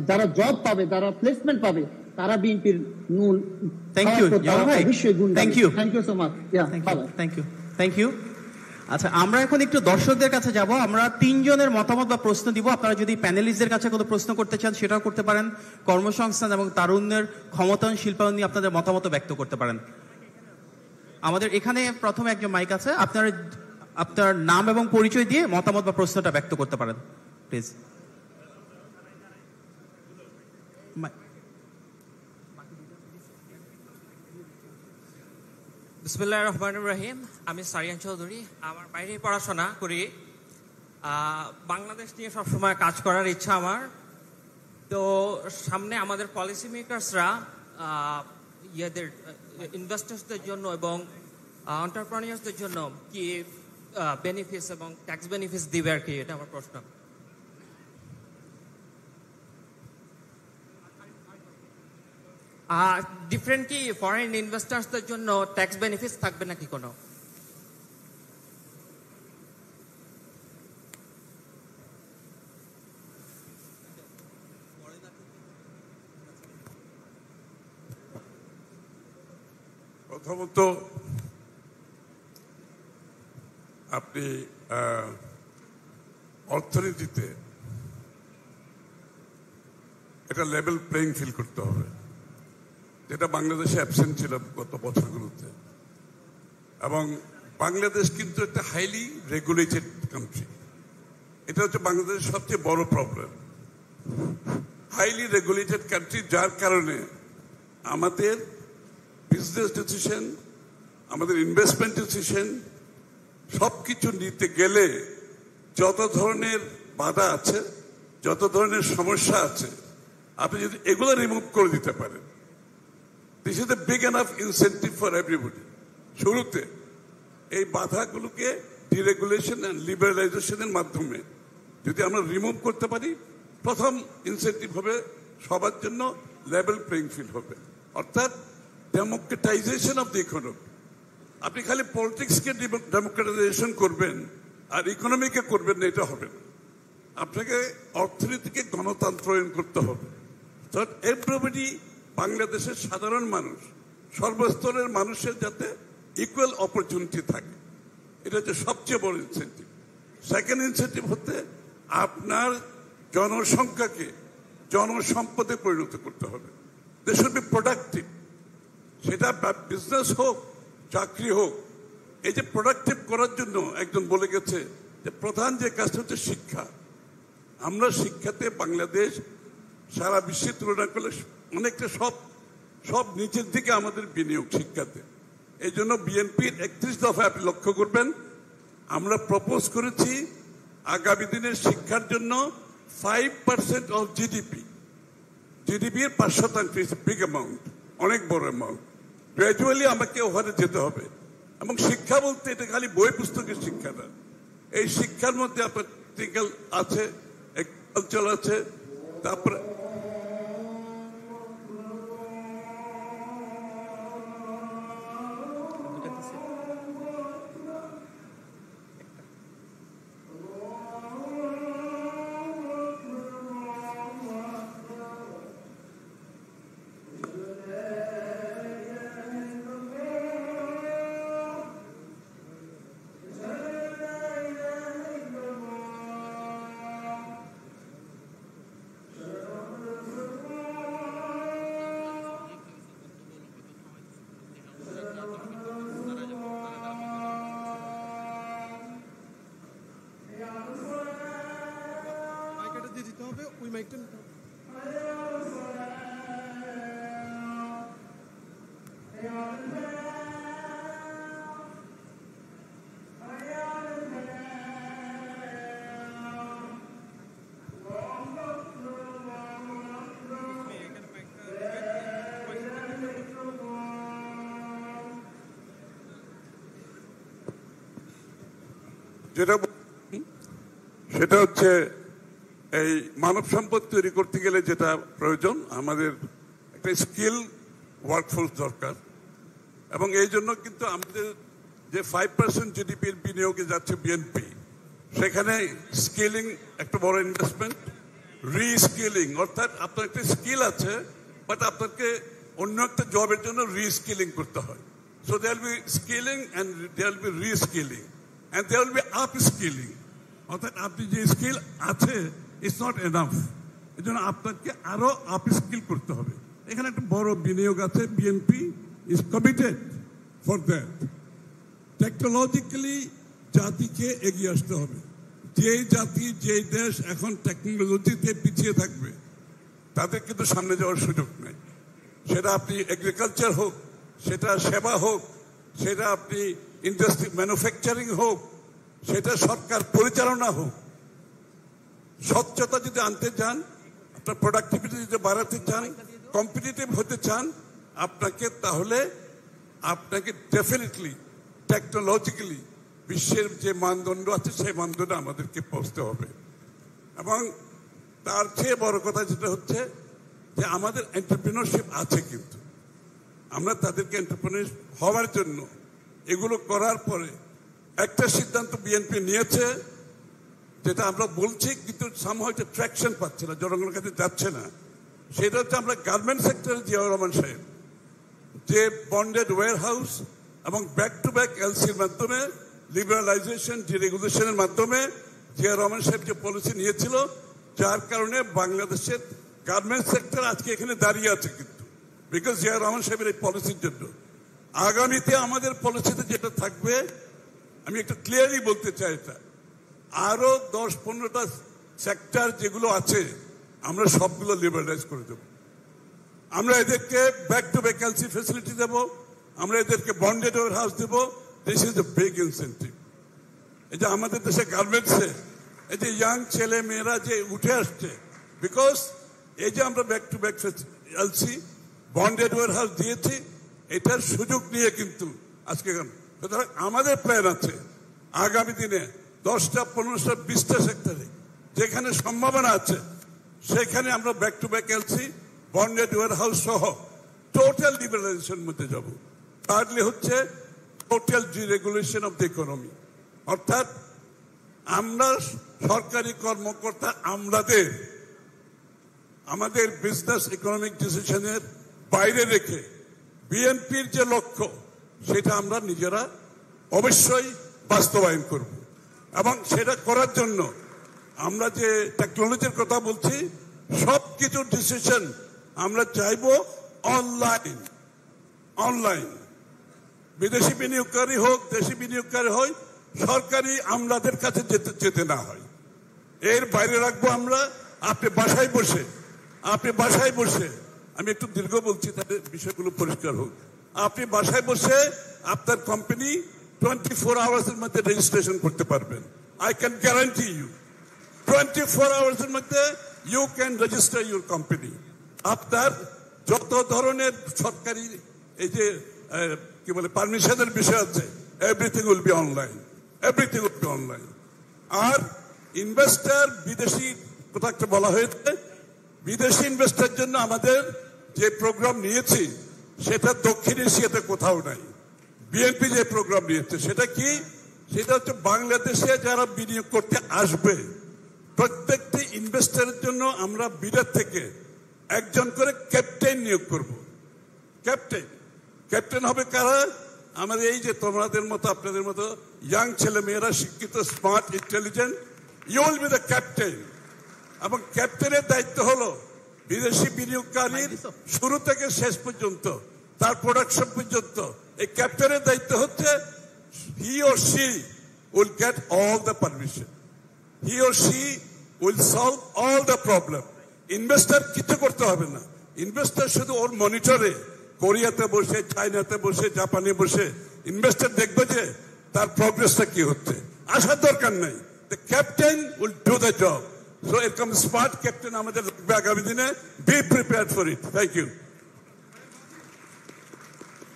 যারা জব পাবে, যারা প্লেসমেন্ট পাবে, তারা বিএনপির মূল। থ্যাংক ইউ ভাই, thank you so much. Thank you. আচ্ছা, আমরা এখন একটু দর্শকদের কাছে যাব। আমরা 3 জনের মতামত বা প্রশ্ন দিব। আপনারা যদি প্যানেলিস্টদের কাছে কোনো প্রশ্ন করতে চান সেটাও করতে পারেন। কর্মসংস্থান এবং তারুণ্যের ক্ষমতায়ন, শিল্পায়ন নিয়ে আপনাদের মতামত ব্যক্ত করতে পারেন। আমাদের এখানে প্রথমে একজন মাইক আছে, আপনার নাম এবং পরিচয় দিয়ে মতামত বা প্রশ্নটা ব্যক্ত করতে পারেন প্লিজ। বিসমিল্লাহির রহমানির রহিম। আমি সারিয়ান চৌধুরী। আমার বাইরে পড়াশোনা করি, বাংলাদেশ নিয়ে সবসময় কাজ করার ইচ্ছা আমার। তো সামনে আমাদের পলিসি মেকার্সরা ইনভেস্টার্সদের জন্য এবং এন্টারপ্রেনিয়ার্সদের জন্য কি বেনিফিটস এবং ট্যাক্স বেনিফিটস দিবে আর কি, এটা আমার প্রশ্ন। ডিফারেন্ট কি ফরেন ইনভেস্টার্সদের জন্য ট্যাক্স বেনিফিটস থাকবে নাকি কোনো? প্রথমত আপনি অর্থনীতিতে এটা লেভেল প্লেইং ফিল করতে হবে, যেটা বাংলাদেশে অ্যাবসেন্ট ছিল গত বছরগুলোতে। এবং বাংলাদেশ কিন্তু একটা হাইলি রেগুলেটেড কান্ট্রি, এটা হচ্ছে বাংলাদেশের সবচেয়ে বড় প্রবলেম। হাইলি রেগুলেটেড কান্ট্রি, যার কারণে আমাদের বিজনেস ডিসিশন, আমাদের ইনভেস্টমেন্ট ডিসিশন সবকিছু নিতে গেলে যত ধরনের বাধা আছে, যত ধরনের সমস্যা আছে, আপনি যদি এগুলো রিমুভ করে দিতে পারেন, this is the big enough incentive for everybody. শুরুতে এই বাধাগুলোকে ডিরেগুলেশন অ্যান্ড লিবারালাইজেশনের মাধ্যমে যদি আমরা রিমুভ করতে পারি, প্রথম ইনসেন্টিভ হবে সবার জন্য লেভেল প্লেইং ফিল্ড হবে, অর্থাৎ ডেমোক্রেটাইজেশন অফ দ্য ইকোনমি। আপনি খালি পলিটিক্সকে ডেমোক্রেটাইজেশন করবেন আর ইকোনমিকে করবেন না, এটা হবে না। আপনাকে অর্থনীতিকে গণতন্ত্রায়ন করতে হবে। এভরিবডি, বাংলাদেশের সাধারণ মানুষ, সর্বস্তরের মানুষের যাতে ইকুয়াল অপরচুনিটি থাকে, এটা হচ্ছে সবচেয়ে বড় ইনসেন্টিভ। সেকেন্ড ইনসেন্টিভ হতে আপনার জনসংখ্যাকে জনসম্পদে পরিণত করতে হবে। দে শুড বি প্রোডাক্টিভ, সেটা বিজনেস হোক, চাকরি হোক। এই যে প্রোডাক্টিভ করার জন্য একজন বলে গেছে যে প্রধান যে কাজটা হচ্ছে শিক্ষা। আমরা শিক্ষাতে বাংলাদেশ সারা বিশ্বের তুলনা করলে অনেকটা সব নিচের দিকে আমাদের বিনিয়োগ শিক্ষাতে। এই জন্য বিএনপির 31 দফায় আপনি লক্ষ্য করবেন আমরা প্রপোজ করেছি আগামী দিনের শিক্ষার জন্য 5% অফ জিডিপির 5% বিগ অ্যামাউন্ট, অনেক বড় অ্যামাউন্ট। গ্র্যাজুয়ালি আমাকে ওখানে যেতে হবে। এবং শিক্ষা বলতে এটা খালি বই পুস্তকের শিক্ষা না, এই শিক্ষার মধ্যে আপনার টেকনিক্যাল আছে, কালচার আছে, তারপরে সেটা হচ্ছে এই মানব সম্পদ তৈরি করতে গেলে যেটা প্রয়োজন, আমাদের একটা স্কিল ওয়ার্কফোর্স দরকার। এবং এই জন্য কিন্তু আমাদের যে 5% জিডিপির বিনিয়োগে যাচ্ছে বিএনপি, সেখানে স্কিলিং একটা বড় ইনভেস্টমেন্ট, রিস্কিলিং, অর্থাৎ আপনার একটা স্কিল আছে বাট আপনাকে অন্য একটা জবের জন্য রিস্কিলিং করতে হয়। So there will be skilling and there will be reskilling and there will be upskilling. অর্থাৎ আপনি যে স্কিল আছে ইটস নট এনাফ, এই জন্য আপনাকে আরো আপস্কিল করতে হবে। এখানে একটা বড় বিনিয়োগ আছে, BNP is committed for that. Technologically জাতিকে এগিয়ে আসতে হবে। যে জাতি, যে দেশ এখন টেকনোলজিতে পিছিয়ে থাকবে তাদের কিন্তু সামনে যাওয়ার সুযোগ নেই। সেটা আপনি এগ্রিকালচার হোক, সেটা সেবা হোক, সেটা আপনি ইন্ডাস্ট্রি ম্যানুফ্যাকচারিং হোক, সেটা সরকার পরিচালনা হোক। স্বচ্ছতা যদি আনতে চান, আপনার প্রোডাক্টিভিটি যদি বাড়াতে চান, কম্পিটিটিভ হতে চান, তাহলে আপনাকে ডেফিনেটলি টেকনোলজিক্যালি বিশ্বের যে মানদণ্ড আছে সেই মানদণ্ডে আমাদেরকে পৌঁছতে হবে। এবং তার চেয়ে বড় কথা যেটা হচ্ছে যে আমাদের এন্টারপ্রেনারশিপ আছে, কিন্তু আমরা তাদেরকে এন্টারপ্রেনার হওয়ার জন্য এগুলো করার পরে একটা সিদ্ধান্ত বিএনপি নিয়েছে, যেটা আমরা বলছি কিন্তু সামহাউ এটা ট্র্যাকশন পাচ্ছে না, জনগণের কাছে যাচ্ছে না। সেটা হচ্ছে আমরা গার্মেন্ট সেক্টরে জিয়াউর রহমান সাহেব যে বন্ডেড ওয়্যার হাউস এবং ব্যাক টু ব্যাক এলসির মাধ্যমে লিবারালাইজেশন, ডিরেগুলেশনের মাধ্যমে জিয়াউর রহমান সাহেব যে পলিসি নিয়েছিল, যার কারণে বাংলাদেশের গার্মেন্ট সেক্টর আজকে এখানে দাঁড়িয়ে আছে, কিন্তু বিকজ জিয়াউর রহমান সাহেবের এই পলিসির জন্য। আগামীতে আমাদের পলিসিতে যেটা থাকবে, আমি একটু ক্লিয়ারলি বলতে চাই, এটা আরো 10-15টা সেক্টর যেগুলো আছে আমরা সবগুলো লিবারালাইজ করে দেব। আমরা এদেরকে back to back LC facility দেব, আমরা এদেরকে বন্ডেড ওয়্যার হাউস দেব। This is a big incentive. এই যে আমাদের দেশে গার্মেন্টসে এই যে ইয়াং ছেলে মেয়েরা যে উঠে আসছে, বিকজ এই যে আমরা back to back LC bonded warehouse দিয়েছি, এটার সুযোগ নিয়ে কিন্তু আজকে আমাদের প্ল্যান আছে আগামী দিনে 10টা, 15টা, 20টা সেক্টরে যেখানে সম্ভাবনা আছে সেখানে আমরা back to back LC, bonded warehouse সহ টোটাল লিবারালাইজেশন মধ্যে যাব। থার্ডলি হচ্ছে total deregulation of the economy, অর্থাৎ আমরা সরকারি কর্মকর্তা আমাদের বিজনেস ইকোনমিক ডিসিশনের বাইরে রেখে বিএনপির যে লক্ষ্য সেটা আমরা নিজেরা অবশ্যই বাস্তবায়ন করব। এবং সেটা করার জন্য আমরা যে টেকনোলজির কথা বলছি, সব কিছুর ডিসিশন আমরা চাইব অনলাইন। বিদেশি বিনিয়োগকারী হোক, দেশি বিনিয়োগকারী হয়, সরকারি আমলাদের কাছে যেতে না হয়। এর বাইরে রাখবো আমরা। আপনি বাসায় বসে আমি একটু দীর্ঘ বলছি তাহলে বিষয়গুলো পরিষ্কার হোক। আপনি বাসায় বসে আপনার কোম্পানি 24 আওয়ার্সের মধ্যে রেজিস্ট্রেশন করতে পারবেন। আই ক্যান গ্যারান্টি ইউ 24 আওয়ার্সের মধ্যে you can register your company. আপনার যত ধরনের সরকারি এই যে কি বলে পারমিশনের বিষয় আছে, এভরিথিং উইল বি অনলাইন। আর ইনভেস্টার বিদেশি কথা একটা বলা হয়েছে, বিদেশি ইনভেস্টার জন্য আমাদের যে প্রোগ্রাম নিয়েছি সেটা দক্ষিণ এশিয়াতে কোথাও নাই। বিএনপি যে প্রোগ্রাম নিয়েছে সেটা কি? সেটা হচ্ছে বাংলাদেশে যারা বিনিয়োগ করতে আসবে প্রত্যেকটি ইনভেস্টরের জন্য আমরা বিদেশ থেকে একজন করে ক্যাপ্টেন নিয়োগ করব। ক্যাপ্টেন হবে কারা? আমাদের এই যে তোমাদের মতো আপনাদের মতো ইয়াং ছেলে মেয়েরা, শিক্ষিত, smart, intelligent. You will be the captain. এবং ক্যাপ্টেনের দায়িত্ব হলো বিদেশি বিনিয়োগকারীর শুরু থেকে শেষ পর্যন্ত, তার প্রোডাকশন পর্যন্ত এই ক্যাপ্টেনের দায়িত্ব হচ্ছে হি or she will get all the permission. He or she will solve all the problem. Investor কিছু করতে হবে না। ইনভেস্টর শুধু ওর মনিটরে কোরিয়াতে বসে, চায়নাতে বসে, জাপানে বসে ইনভেস্টর দেখবে যে তার প্রগ্রেসটা কি হচ্ছে। আসার দরকার নাই। The captain will do the job. So এরকম স্মার্ট ক্যাপ্টেন আমাদের লাগবে আগামী দিনে। Be prepared for it. Thank you.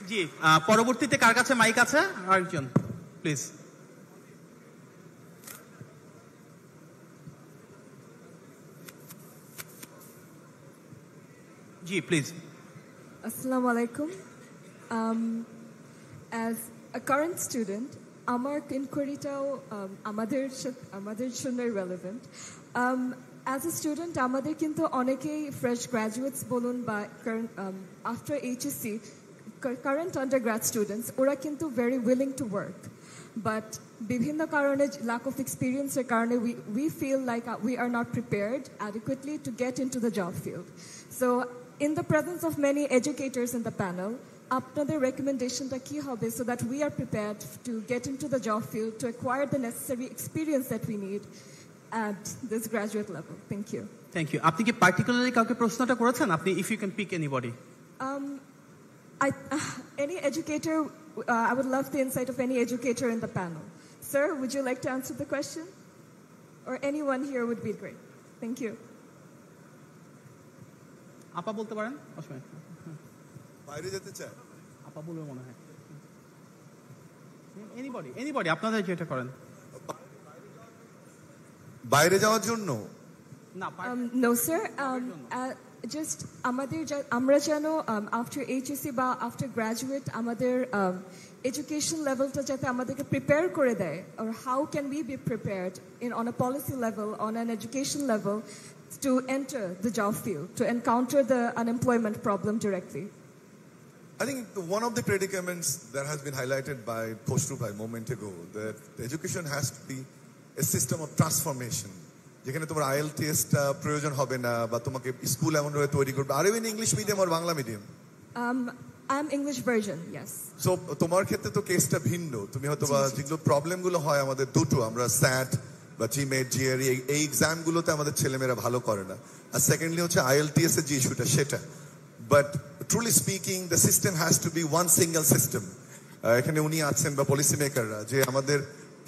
জি, পরবর্তীতে কার কাছে মাইক আছে? আরেকজন প্লিজ। জি please. Assalamu alaikum. As a current student, আমার ইনকোয়ারিটাও আমাদের জন্য relevant. As a student, আমাদের কিন্তু অনেকেই fresh graduates বলুন বা after HSC, current undergrad students, ওরা কিন্তু very willing to work. But বিভিন্ন কারণে, lack of experience এর কারণে we feel like we are not prepared adequately to get into the job field. So in the presence of many educators in the panel, আপনাদের রেকমেন্ডেশনটা কি হবে so that we are prepared to get into the job field, to acquire the necessary experience that we need at this graduate level? Thank you. Thank you. আপনি কি পার্টিকুলারলি কাউকে প্রশ্নটা করেছেন? আপনি if you can pick anybody. Any educator, I would love the insight of any educator in the panel. Sir, would you like to answer the question? Or anyone here would be great. Thank you. আপা বলতে পারেন? বাইরে যেতে চায়? আপা বলবে মনে হয়। Anybody, আপনারা যেটা করেন। বাইরে যাওয়ার জন্য? No sir, just আমরা যেন after HSC বা after graduate আমাদের education levelটা যাতে আমাদেরকে prepare করে দেয়, or how can we be prepared on a policy level, on an education level, to enter the job field, to encounter the unemployment problem directly? I think one of the predicaments that has been highlighted by Khosru a moment ago, that education has to be a system of transformation. যেখানে তোমার IELTS টা প্রয়োজন হবে না, বা তোমাকে স্কুল এমন ভাবে তৈরি করবে। আর ইন ইংলিশ মিডিয়াম আর Bangla medium? I'm English version, yes. So তোমার ক্ষেত্রে তো কেসটা ভিন্ন। তুমি হয়তো বা যেগুলো প্রবলেম গুলো হয় আমাদের দুটো, আমরা SAT বা GMAT, GRE এই এক্সাম গুলোতে আমাদের ছেলেমেয়েরা ভালো করে না। আর সেকেন্ডলি হচ্ছে IELTS এর যে ইস্যুটা সেটা। But truly speaking, the system has to be one single system. এখানে উনি আছেন বা পলিসি মেকাররা, যে আমাদের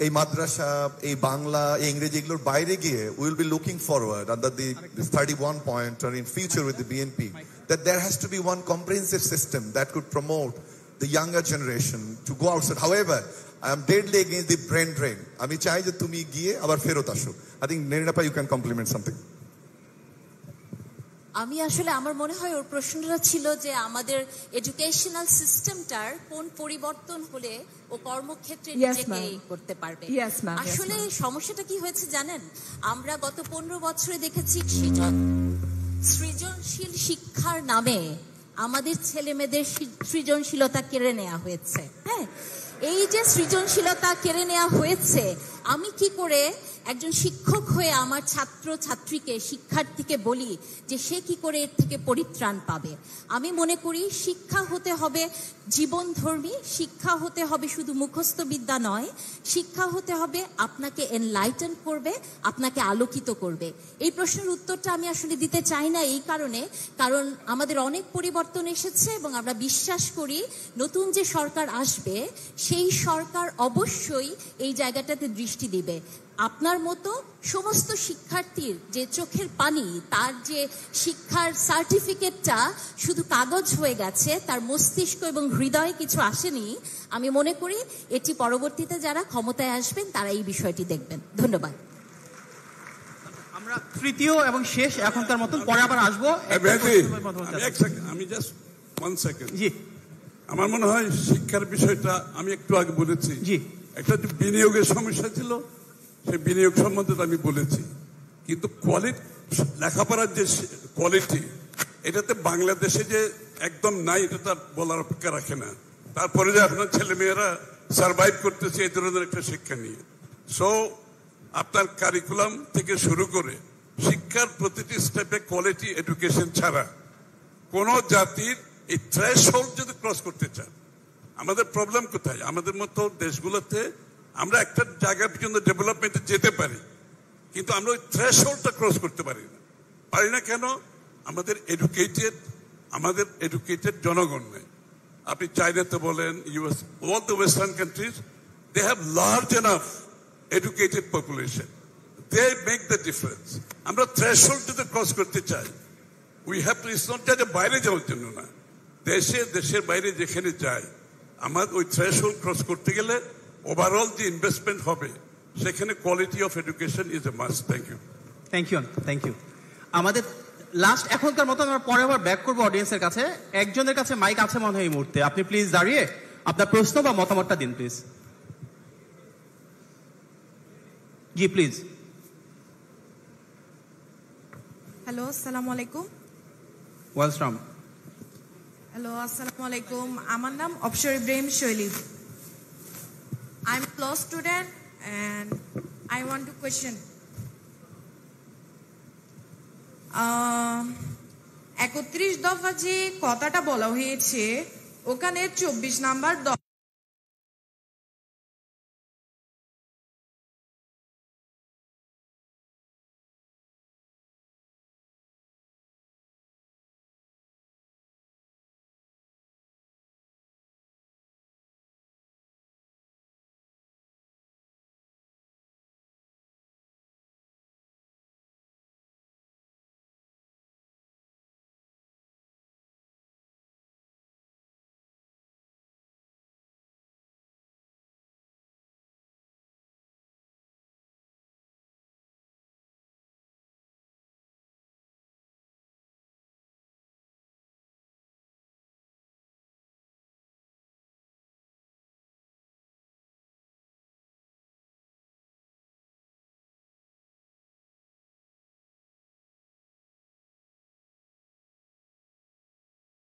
এই মাদ্রাসা, এই বাংলা, এই ইংরেজি এগুলোর বাইরে গিয়ে will be looking forward under this 31 point or in future with the BNP, that there has to be one comprehensive system that could promote the younger generation to go outside. However, I am deadly against the brain drain. আমি চাই যে তুমি গিয়ে আবার ফেরত আসো। I think Nerinapa, you can compliment something. আমি আসলে আমার মনে হয় ওর প্রশ্নটা ছিল যে আমাদের এডুকেশনাল সিস্টেমটার কোন পরিবর্তন হলে ও কর্মক্ষেত্রে নিজেকে করতে পারবে। আসলে সমস্যাটা কি হয়েছে জানেন, আমরা গত 15 বছরে দেখেছি সৃজনশীল শিক্ষার নামে আমাদের ছেলে মেয়েদের সৃজনশীলতা কেড়ে নেওয়া হয়েছে। হ্যাঁ, এই যে সৃজনশীলতা কেড়ে নেওয়া হয়েছে, আমি কি করে একজন শিক্ষক হয়ে আমার ছাত্র ছাত্রীকে শিক্ষার্থীকে বলি যে সে কি করে এর থেকে পরিত্রাণ পাবে? আমি মনে করি শিক্ষা হতে হবে জীবনধর্মী, শিক্ষা হতে হবে শুধু মুখস্থ বিদ্যা নয়, শিক্ষা হতে হবে আপনাকে এনলাইটেন করবে, আপনাকে আলোকিত করবে। এই প্রশ্নের উত্তরটা আমি আসলে দিতে চাই না এই কারণ আমাদের অনেক পরিবর্তন এসেছে এবং আমরা বিশ্বাস করি নতুন যে সরকার আসবে সেই সরকার অবশ্যই এই জায়গাটাতে দৃষ্টি দিবে। আপনার মতো সমস্ত শিক্ষার্থীর যে চোখের পানি, তার যে শিক্ষার সার্টিফিকেটটা শুধু কাগজ হয়ে গেছে, তার মস্তিষ্ক এবং হৃদয়ে কিছু আসেনি, আমি মনে করি এটি পরবর্তীতে যারা ক্ষমতায় আসবেন তারা এই বিষয়টি দেখবেন। ধন্যবাদ। আমরা তৃতীয় এবং শেষ এখনকার মতন, পরে আবার আসবো। আমি জাস্ট 1 সেকেন্ড। জি, আমার মনে হয় শিক্ষার বিষয়টা আমি একটু আগে বলেছি। জি, একটা বিনিয়োগের সমস্যা ছিল, সেই বিনিয়োগ সম্বন্ধে আমি বলেছি, কিন্তু কোয়ালিটি, লেখাপড়ার যে কোয়ালিটি, এটাতে বাংলাদেশে যে একদম নাই এটা তার বলার অপেক্ষা রাখে না। তারপরে যে আপনার ছেলেমেয়েরা সার্ভাইভ করতেছে এই ধরনের একটা শিক্ষা নিয়ে। সো আপনার কারিকুলাম থেকে শুরু করে শিক্ষার প্রতিটি স্টেপে কোয়ালিটি এডুকেশন ছাড়া কোন জাতির এই থ্রেশহোল্ড যদি ক্রস করতে চান, আমাদের প্রবলেম কোথায়? আমাদের মতো দেশগুলোতে আমরা একটা জায়গা পর্যন্ত ডেভেলপমেন্টে যেতে পারি, কিন্তু আমরা ওই থ্রেশহোল্ডটা ক্রস করতে পারি না। কেন? আমাদের এডুকেটেড জনগণ নেই। আপনি চাইনাতে বলেন, US, all the western countries, they have large enough educated population, they make the difference. আমরা থ্রেশহোল্ড যদি ক্রস করতে চাই, we have to, it's not যে বাইরে যাওয়ার জন্য না, দেশের বাইরে যেখানে যাই, আমাদের ওই থ্রেশহোল্ড ক্রস করতে গেলে ওভারঅল যে ইনভেস্টমেন্ট হবে সেখানে quality of education is a must. Thank you. আমাদের লাস্ট এখনকার মতো, আমরা পরে আবার ব্যাক করবো অডিয়েন্সের কাছে। একজনের কাছে মাইক আছে মনে হয় এই মুহূর্তে, আপনি প্লিজ দাঁড়িয়ে আপনার প্রশ্ন বা মতামতটা দিন প্লিজ। জি প্লিজ। হ্যালো, আসসালামু আলাইকুম। ওয়েলকাম। হ্যালো, আসসালামু আলাইকুম। আমার নাম অপসর ইব্রাহিম শৈলী। I'm a law student and I want to question. 31 দফা যে কথাটা বলা হয়েছে, ওখানে 24 নাম্বার